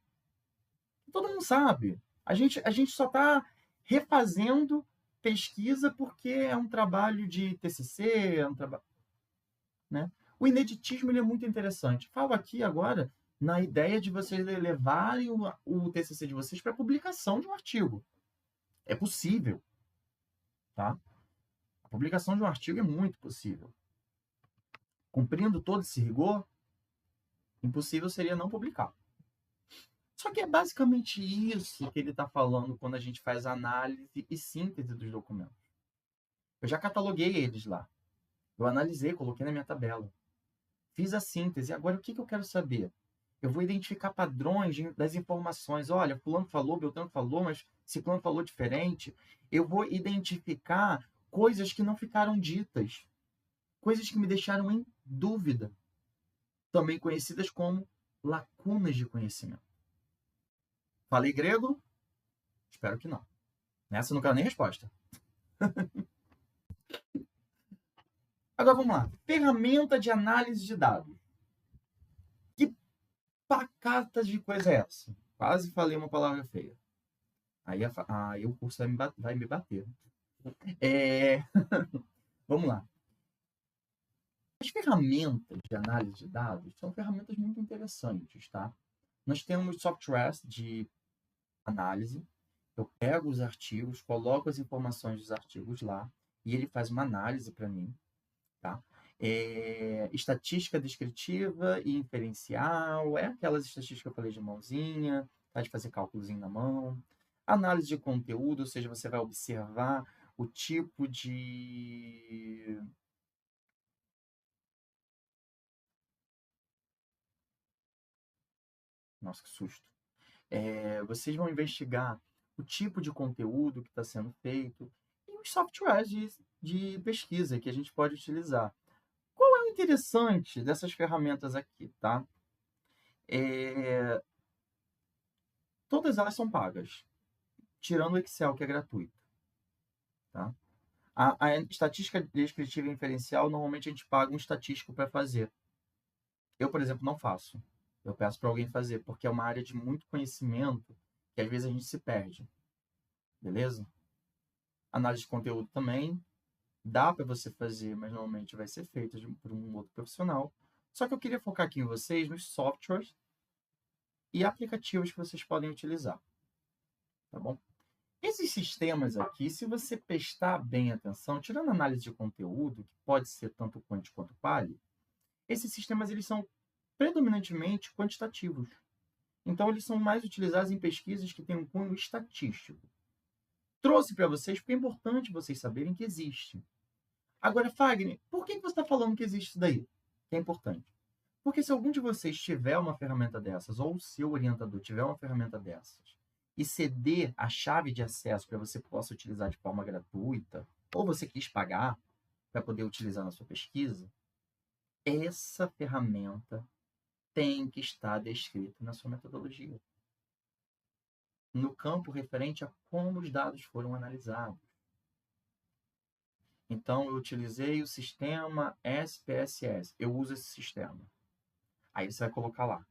Que todo mundo sabe. A gente só está refazendo pesquisa porque é um trabalho de TCC, é um trabalho, né? O ineditismo ele é muito interessante. Falo aqui agora na ideia de vocês levarem o TCC de vocês para publicação de um artigo. É possível, tá? A publicação de um artigo é muito possível. Cumprindo todo esse rigor, impossível seria não publicar. Só que é basicamente isso que ele está falando quando a gente faz análise e síntese dos documentos. Eu já cataloguei eles lá. Eu analisei, coloquei na minha tabela. Fiz a síntese. Agora, o que eu quero saber? Eu vou identificar padrões das informações. Olha, fulano falou, Beltrano falou, mas ciclano falou diferente. Eu vou identificar coisas que não ficaram ditas. Coisas que me deixaram em dúvida. Também conhecidas como lacunas de conhecimento. Falei grego? Espero que não. Nessa eu não quero nem resposta. Agora vamos lá. Ferramenta de análise de dados. Que pacata de coisa é essa? Quase falei uma palavra feia. Aí o curso vai me bater. Vamos lá. As ferramentas de análise de dados são ferramentas muito interessantes, tá? Nós temos softwares de análise. Eu pego os artigos, coloco as informações dos artigos lá e ele faz uma análise para mim, tá? Estatística descritiva e inferencial, aquelas estatísticas que eu falei de mãozinha, tá? De fazer cálculozinho na mão. Análise de conteúdo, ou seja, você vai observar o tipo de... Nossa, que susto. Vocês vão investigar o tipo de conteúdo que está sendo feito e os softwares de pesquisa que a gente pode utilizar. Qual é o interessante dessas ferramentas aqui, tá? Todas elas são pagas, tirando o Excel, que é gratuito, tá? A estatística descritiva e inferencial, normalmente a gente paga um estatístico para fazer. Eu, por exemplo, não faço. Eu peço para alguém fazer, porque é uma área de muito conhecimento que às vezes a gente se perde. Beleza? Análise de conteúdo também dá para você fazer, mas normalmente vai ser feita por um outro profissional. Só que eu queria focar aqui em vocês nos softwares e aplicativos que vocês podem utilizar. Tá bom? Esses sistemas aqui, se você prestar bem atenção, tirando a análise de conteúdo, que pode ser tanto quant quanto quali, esses sistemas eles são predominantemente quantitativos. Então, eles são mais utilizados em pesquisas que têm um cunho estatístico. Trouxe para vocês porque é importante vocês saberem que existe. Agora, Fagner, por que você está falando que existe isso daí? Que é importante. Porque se algum de vocês tiver uma ferramenta dessas, ou o seu orientador tiver uma ferramenta dessas, e ceder a chave de acesso para você possa utilizar de forma gratuita, ou você quis pagar para poder utilizar na sua pesquisa, essa ferramenta tem que estar descrita na sua metodologia. No campo referente a como os dados foram analisados. Então, eu utilizei o sistema SPSS. Eu uso esse sistema. Aí você vai colocar lá.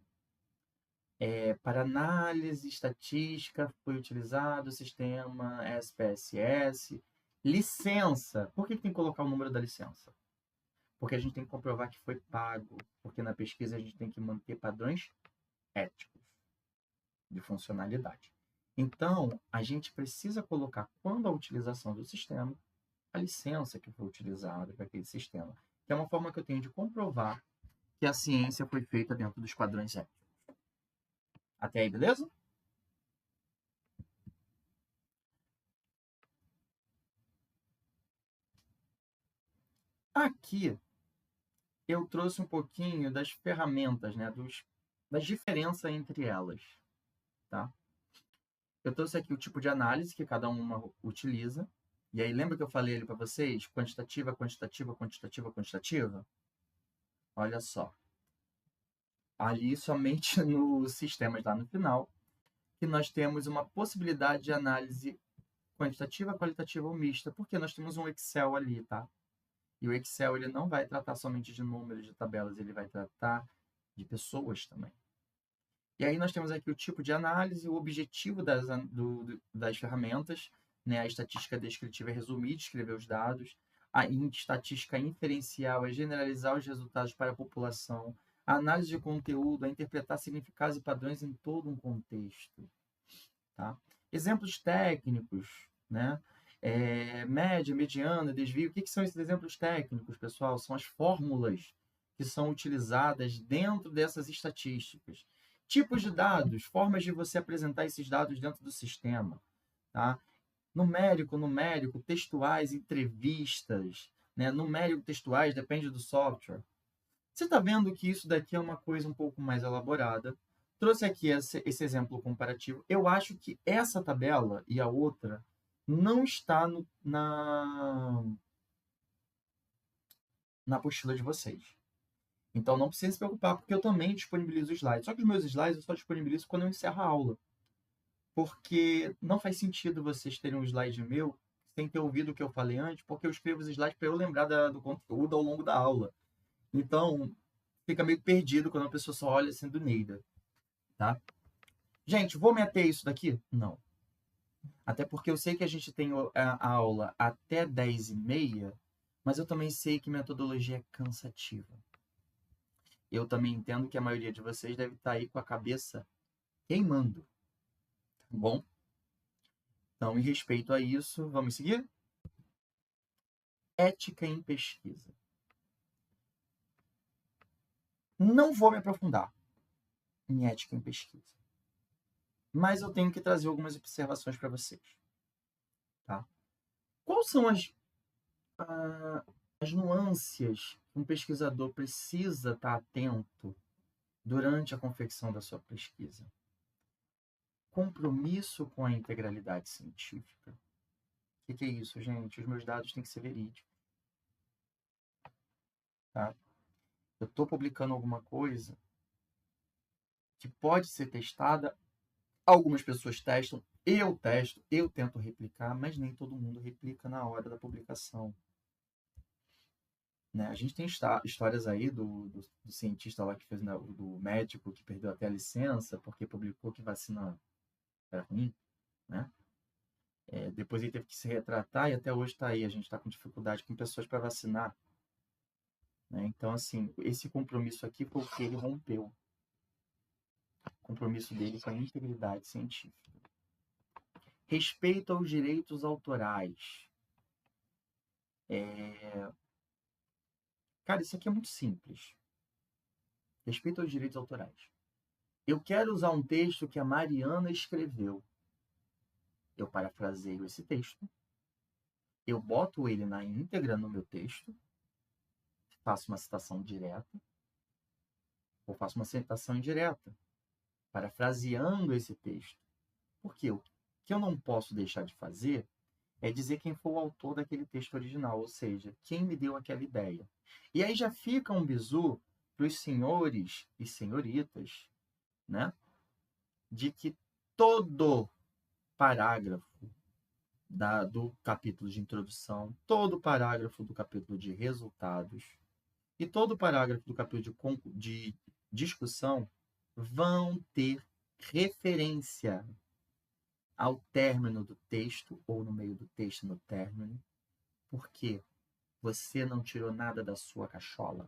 Para análise estatística, foi utilizado o sistema SPSS. Licença. Por que tem que colocar o número da licença? Porque a gente tem que comprovar que foi pago. Porque na pesquisa a gente tem que manter padrões éticos de funcionalidade. Então, a gente precisa colocar, quando a utilização do sistema, a licença que foi utilizada para aquele sistema. Que é uma forma que eu tenho de comprovar que a ciência foi feita dentro dos padrões éticos. Até aí, beleza? Aqui, eu trouxe um pouquinho das ferramentas, né, das diferenças entre elas. Tá? Eu trouxe aqui o tipo de análise que cada uma utiliza. E aí, lembra que eu falei ali para vocês? Quantitativa, quantitativa, quantitativa, quantitativa? Olha só. Ali, somente nos sistemas lá no final, que nós temos uma possibilidade de análise quantitativa, qualitativa ou mista, porque nós temos um Excel ali, tá? E o Excel ele não vai tratar somente de números, de tabelas, ele vai tratar de pessoas também. E aí nós temos aqui o tipo de análise, o objetivo das ferramentas, né? A estatística descritiva é resumir, descrever os dados. A estatística inferencial é generalizar os resultados para a população. A análise de conteúdo é interpretar significados e padrões em todo um contexto. Tá? Exemplos técnicos, né? Média, mediana, desvio. O que são esses exemplos técnicos, pessoal? São as fórmulas que são utilizadas dentro dessas estatísticas. Tipos de dados, formas de você apresentar esses dados dentro do sistema. Tá? Numérico, textuais, entrevistas. Né? Numérico, textuais, depende do software. Você está vendo que isso daqui é uma coisa um pouco mais elaborada. Trouxe aqui esse exemplo comparativo. Eu acho que essa tabela e a outra não está na apostila de vocês. Então, não precisa se preocupar, porque eu também disponibilizo slides. Só que os meus slides eu só disponibilizo quando eu encerro a aula. porque não faz sentido vocês terem um slide meu sem ter ouvido o que eu falei antes, porque eu escrevo os slides para eu lembrar do conteúdo ao longo da aula. Então, fica meio perdido quando a pessoa só olha assim do Neida, tá? Gente, vou meter isso daqui? Não. Até porque eu sei que a gente tem a aula até 10h30, mas eu também sei que metodologia é cansativa. Eu também entendo que a maioria de vocês deve estar aí com a cabeça queimando. Tá bom? Então, em respeito a isso, vamos seguir? Ética em pesquisa. Não vou me aprofundar em ética em pesquisa, mas eu tenho que trazer algumas observações para vocês. Tá? Quais são as nuances que um pesquisador precisa estar atento durante a confecção da sua pesquisa? Compromisso com a integralidade científica. O que é isso, gente? Os meus dados têm que ser verídicos. Tá? Eu estou publicando alguma coisa que pode ser testada, algumas pessoas testam, eu testo, eu tento replicar, mas nem todo mundo replica na hora da publicação. Né? A gente tem histórias aí do cientista lá que fez, né, do médico que perdeu até a licença porque publicou que vacina era ruim, né? Depois ele teve que se retratar e até hoje está aí. A gente está com dificuldade com pessoas para vacinar. Né? Então, assim, esse compromisso aqui foi o que ele rompeu. O compromisso dele com a integridade científica. Respeito aos direitos autorais. Cara, isso aqui é muito simples. Respeito aos direitos autorais. Eu quero usar um texto que a Mariana escreveu. Eu parafraseio esse texto. Eu boto ele na íntegra no meu texto. Faço uma citação direta. Ou faço uma citação indireta. Parafraseando esse texto. Porque o que eu não posso deixar de fazer é dizer quem foi o autor daquele texto original, ou seja, quem me deu aquela ideia. E aí já fica um bizu para os senhores e senhoritas, né, de que todo parágrafo do capítulo de introdução, todo parágrafo do capítulo de resultados e todo parágrafo do capítulo de discussão vão ter referência ao término do texto, ou no meio do texto, no término, porque você não tirou nada da sua cachola.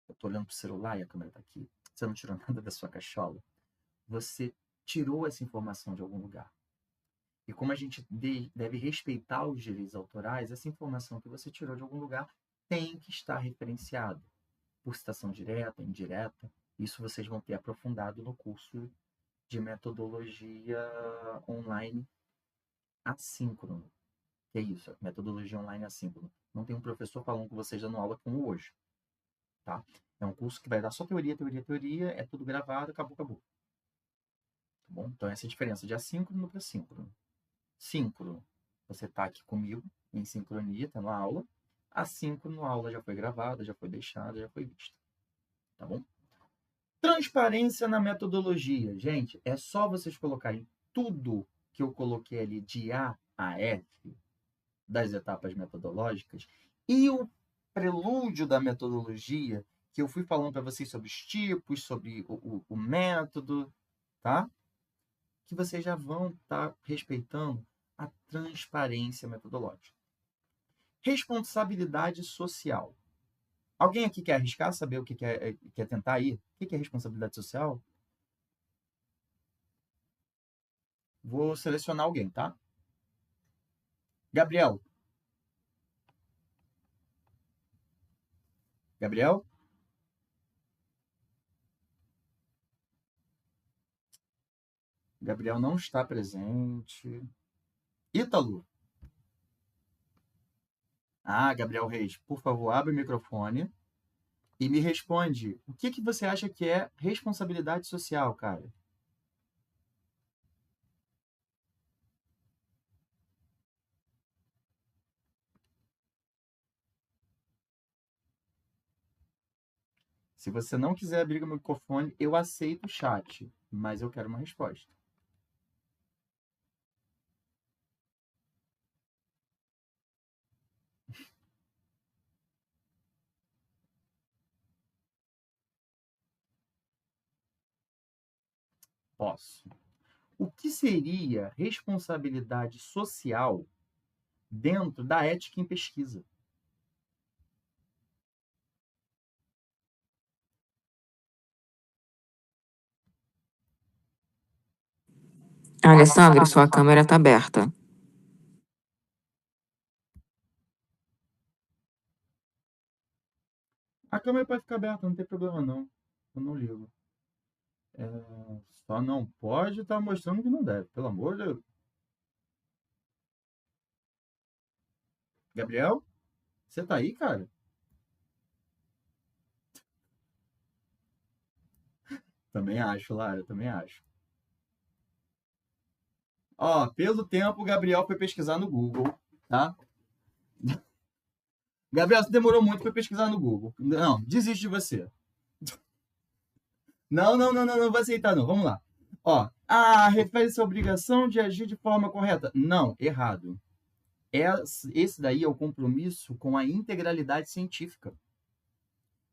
Eu estou olhando para o celular e a câmera está aqui. Você não tirou nada da sua cachola. Você tirou essa informação de algum lugar. E como a gente deve respeitar os direitos autorais, essa informação que você tirou de algum lugar tem que estar referenciada por citação direta, indireta. Isso vocês vão ter aprofundado no curso de metodologia online assíncrono. Que é isso? Metodologia online assíncrono. Não tem um professor falando com vocês dando aula como hoje. Tá? É um curso que vai dar só teoria, teoria, teoria, é tudo gravado, acabou, acabou. Tá bom? Então, essa é a diferença de assíncrono para síncrono. Síncrono, você está aqui comigo, em sincronia, tendo a aula. Assíncrono, a aula já foi gravada, já foi deixada, já foi vista. Tá bom? Transparência na metodologia. Gente, é só vocês colocarem tudo que eu coloquei ali de A a F das etapas metodológicas e o prelúdio da metodologia, que eu fui falando para vocês sobre os tipos, sobre o método, tá? Que vocês já vão estar respeitando a transparência metodológica. Responsabilidade social. Alguém aqui quer arriscar, saber o que quer tentar aí? O que é responsabilidade social? Vou selecionar alguém, tá? Gabriel. Gabriel? Gabriel não está presente. Ítalo. Gabriel Reis, por favor, abre o microfone e me responde. O que você acha que é responsabilidade social, cara? Se você não quiser abrir o microfone, eu aceito o chat, mas eu quero uma resposta. Posso. O que seria responsabilidade social dentro da ética em pesquisa? Alessandra, sua câmera tá aberta. A câmera pode ficar aberta, não tem problema não. Eu não ligo. Só não pode estar mostrando que não deve, pelo amor de Deus. Gabriel, você tá aí, cara? Também acho, Lara, também acho. Ó, pelo tempo, o Gabriel foi pesquisar no Google, tá? Gabriel, você demorou muito para pesquisar no Google. Não, desiste de você. Não, não vou aceitar não. Vamos lá. Ó, refere-se à obrigação de agir de forma correta. Não, errado. Esse daí é o compromisso com a integralidade científica.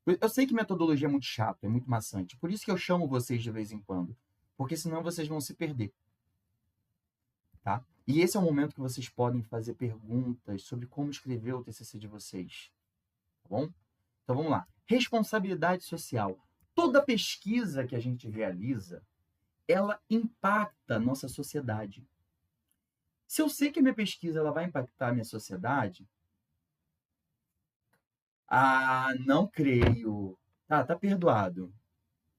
Eu sei que metodologia é muito chato, é muito maçante. Por isso que eu chamo vocês de vez em quando. Porque senão vocês vão se perder. Tá? E esse é o momento que vocês podem fazer perguntas sobre como escrever o TCC de vocês. Tá bom? Então vamos lá. Responsabilidade social. Toda pesquisa que a gente realiza, ela impacta a nossa sociedade. Se eu sei que a minha pesquisa ela vai impactar a minha sociedade, não creio. Tá perdoado.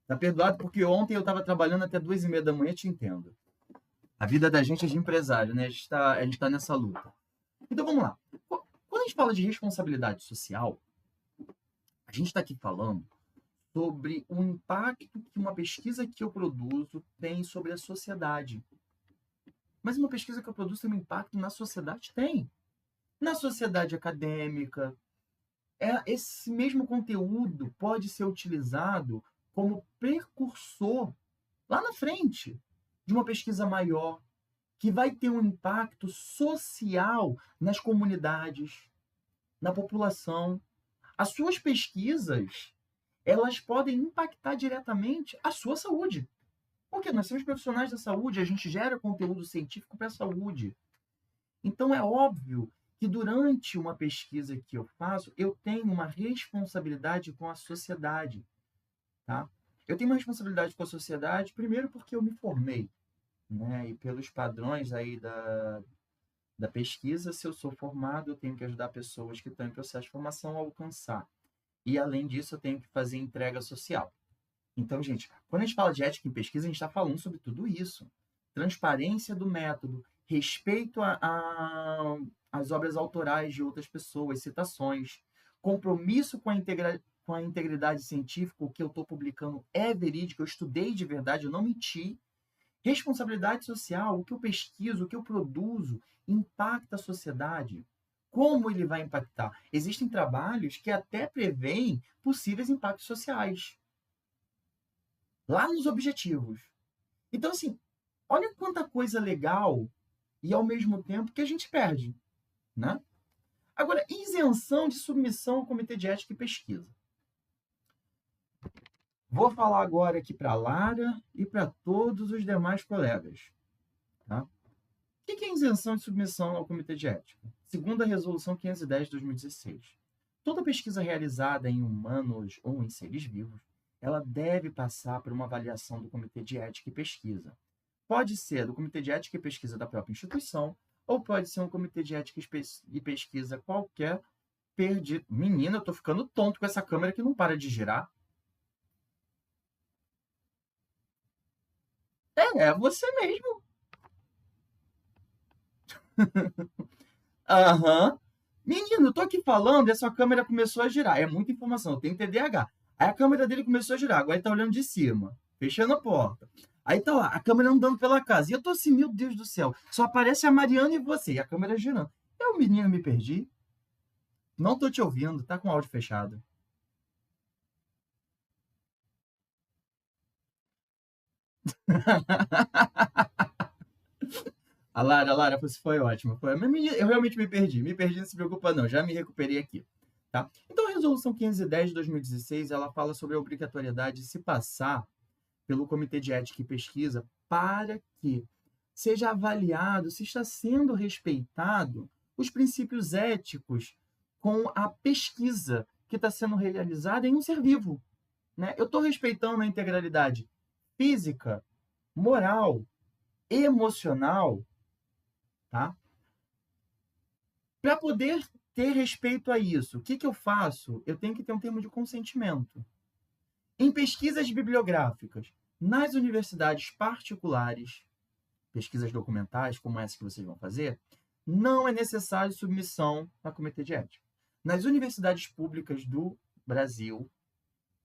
Tá perdoado porque ontem eu estava trabalhando até 2h30 da manhã, te entendo. A vida da gente é de empresário, né? A gente tá nessa luta. Então vamos lá. Quando a gente fala de responsabilidade social, a gente está aqui falando sobre o impacto que uma pesquisa que eu produzo tem sobre a sociedade. Mas uma pesquisa que eu produzo tem um impacto na sociedade? Tem. Na sociedade acadêmica. Esse mesmo conteúdo pode ser utilizado como precursor lá na frente de uma pesquisa maior, que vai ter um impacto social nas comunidades, na população. As suas pesquisas, elas podem impactar diretamente a sua saúde. Porque nós somos profissionais da saúde, a gente gera conteúdo científico para a saúde. Então, é óbvio que durante uma pesquisa que eu faço, eu tenho uma responsabilidade com a sociedade. Tá? Eu tenho uma responsabilidade com a sociedade, primeiro porque eu me formei, né? E pelos padrões aí da pesquisa, se eu sou formado, eu tenho que ajudar pessoas que estão em processo de formação a alcançar. E, além disso, eu tenho que fazer entrega social. Então, gente, quando a gente fala de ética em pesquisa, a gente está falando sobre tudo isso. Transparência do método, respeito às obras autorais de outras pessoas, citações, compromisso com a integridade científica, o que eu estou publicando é verídico, eu estudei de verdade, eu não menti. Responsabilidade social, o que eu pesquiso, o que eu produzo, impacta a sociedade. Como ele vai impactar? Existem trabalhos que até preveem possíveis impactos sociais. Lá nos objetivos. Então, assim, olha quanta coisa legal e, ao mesmo tempo, que a gente perde. Né? Agora, isenção de submissão ao Comitê de Ética e Pesquisa. Vou falar agora aqui para a Lara e para todos os demais colegas. Tá? O que é isenção de submissão ao Comitê de Ética? Segundo a Resolução 510 de 2016. Toda pesquisa realizada em humanos ou em seres vivos, ela deve passar por uma avaliação do Comitê de Ética e Pesquisa. Pode ser do Comitê de Ética e Pesquisa da própria instituição, ou pode ser um Comitê de Ética e Pesquisa qualquer perdido. Menina, eu tô ficando tonto com essa câmera que não para de girar. É você mesmo. Aham. Menino, eu tô aqui falando e a sua câmera começou a girar. É muita informação, eu tenho TDAH. Aí a câmera dele começou a girar, agora ele tá olhando de cima, fechando a porta. Aí tá lá, a câmera andando pela casa. E eu tô assim, meu Deus do céu, só aparece a Mariana e você, e a câmera girando. Eu, menino, me perdi. Não tô te ouvindo, tá com o áudio fechado. A Lara, você foi ótima. Eu realmente me perdi, não se preocupa não, já me recuperei aqui. Tá? Então, a Resolução 510 de 2016, ela fala sobre a obrigatoriedade de se passar pelo Comitê de Ética e Pesquisa para que seja avaliado se está sendo respeitado os princípios éticos com a pesquisa que está sendo realizada em um ser vivo, né? Eu estou respeitando a integralidade física, moral, emocional, tá? Para poder ter respeito a isso, o que eu faço? Eu tenho que ter um termo de consentimento. Em pesquisas bibliográficas, nas universidades particulares, pesquisas documentais, como essa que vocês vão fazer, não é necessário submissão a comitê de ética. Nas universidades públicas do Brasil,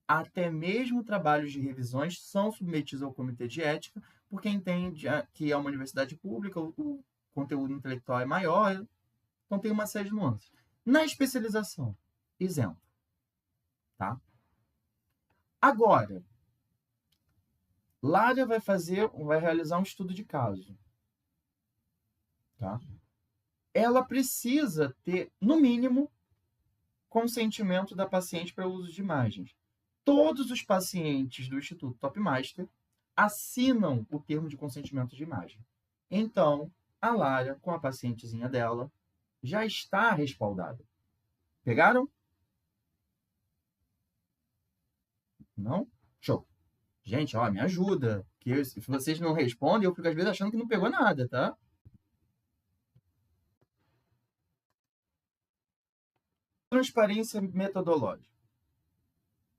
até mesmo trabalhos de revisões são submetidos ao comitê de ética, porque entende que é uma universidade pública, o conteúdo intelectual é maior, então tem uma série de nuances. Na especialização, isento. Tá? Agora, Lara vai realizar um estudo de caso. Tá? Ela precisa ter, no mínimo, consentimento da paciente para o uso de imagens. Todos os pacientes do Instituto Topmaster assinam o termo de consentimento de imagem. Então, a Lara, com a pacientezinha dela, já está respaldada. Pegaram? Não? Show. Gente, ó, me ajuda. Que se vocês não respondem, eu fico às vezes achando que não pegou nada, tá? Transparência metodológica.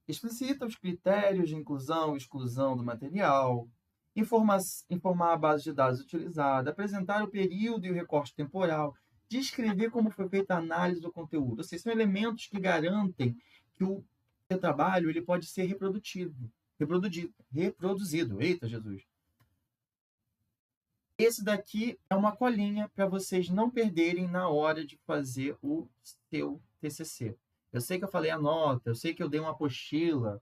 Explicita os critérios de inclusão e exclusão do material, informar a base de dados utilizada, apresentar o período e o recorte temporal, descrever como foi feita a análise do conteúdo. Ou seja, são elementos que garantem que o seu trabalho ele pode ser reproduzido. Eita, Jesus! Esse daqui é uma colinha para vocês não perderem na hora de fazer o seu TCC. Eu sei que eu falei a nota, eu sei que eu dei uma apostila.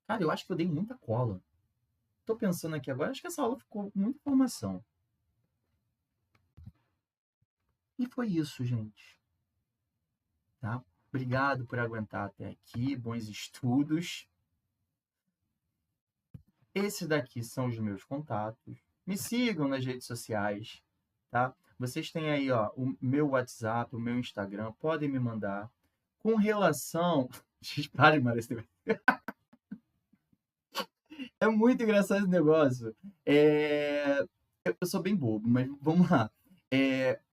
Cara, eu acho que eu dei muita cola. Tô pensando aqui agora, acho que essa aula ficou com muita informação. E foi isso, gente. Tá? Obrigado por aguentar até aqui. Bons estudos. Esses daqui são os meus contatos. Me sigam nas redes sociais, tá? Vocês têm aí, ó, o meu WhatsApp, o meu Instagram, podem me mandar. Com relação... Parem, Mara, esse negócio. É muito engraçado esse negócio. Eu sou bem bobo, mas vamos lá.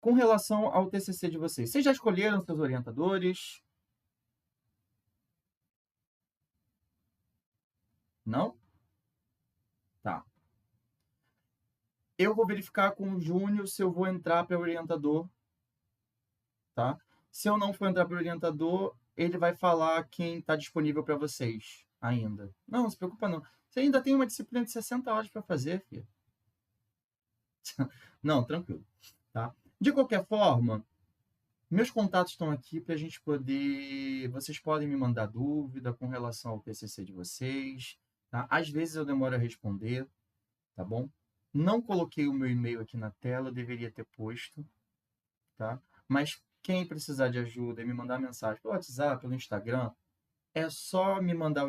Com relação ao TCC de vocês já escolheram seus orientadores? Não? Tá. Eu vou verificar com o Júnior se eu vou entrar para orientador, tá? Se eu não for entrar para orientador, ele vai falar quem está disponível para vocês ainda. Não se preocupa não. Você ainda tem uma disciplina de 60 horas para fazer, filho. Não, tranquilo, tá? De qualquer forma, meus contatos estão aqui para a gente poder... Vocês podem me mandar dúvida com relação ao TCC de vocês, tá? Às vezes eu demoro a responder, tá bom? Não coloquei o meu e-mail aqui na tela, eu deveria ter posto, tá? Mas quem precisar de ajuda e me mandar mensagem pelo WhatsApp, pelo Instagram, é só me mandar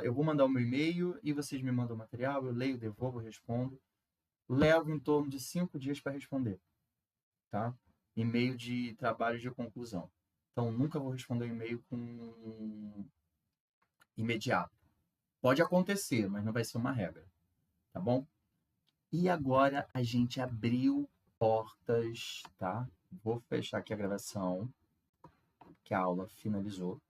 eu vou mandar o meu e-mail e vocês me mandam o material, eu leio, devolvo, respondo. Levo em torno de 5 dias para responder, tá? E-mail de trabalho de conclusão. Então, nunca vou responder um e-mail com imediato. Pode acontecer, mas não vai ser uma regra, tá bom? E agora a gente abriu portas, tá? Vou fechar aqui a gravação, que a aula finalizou.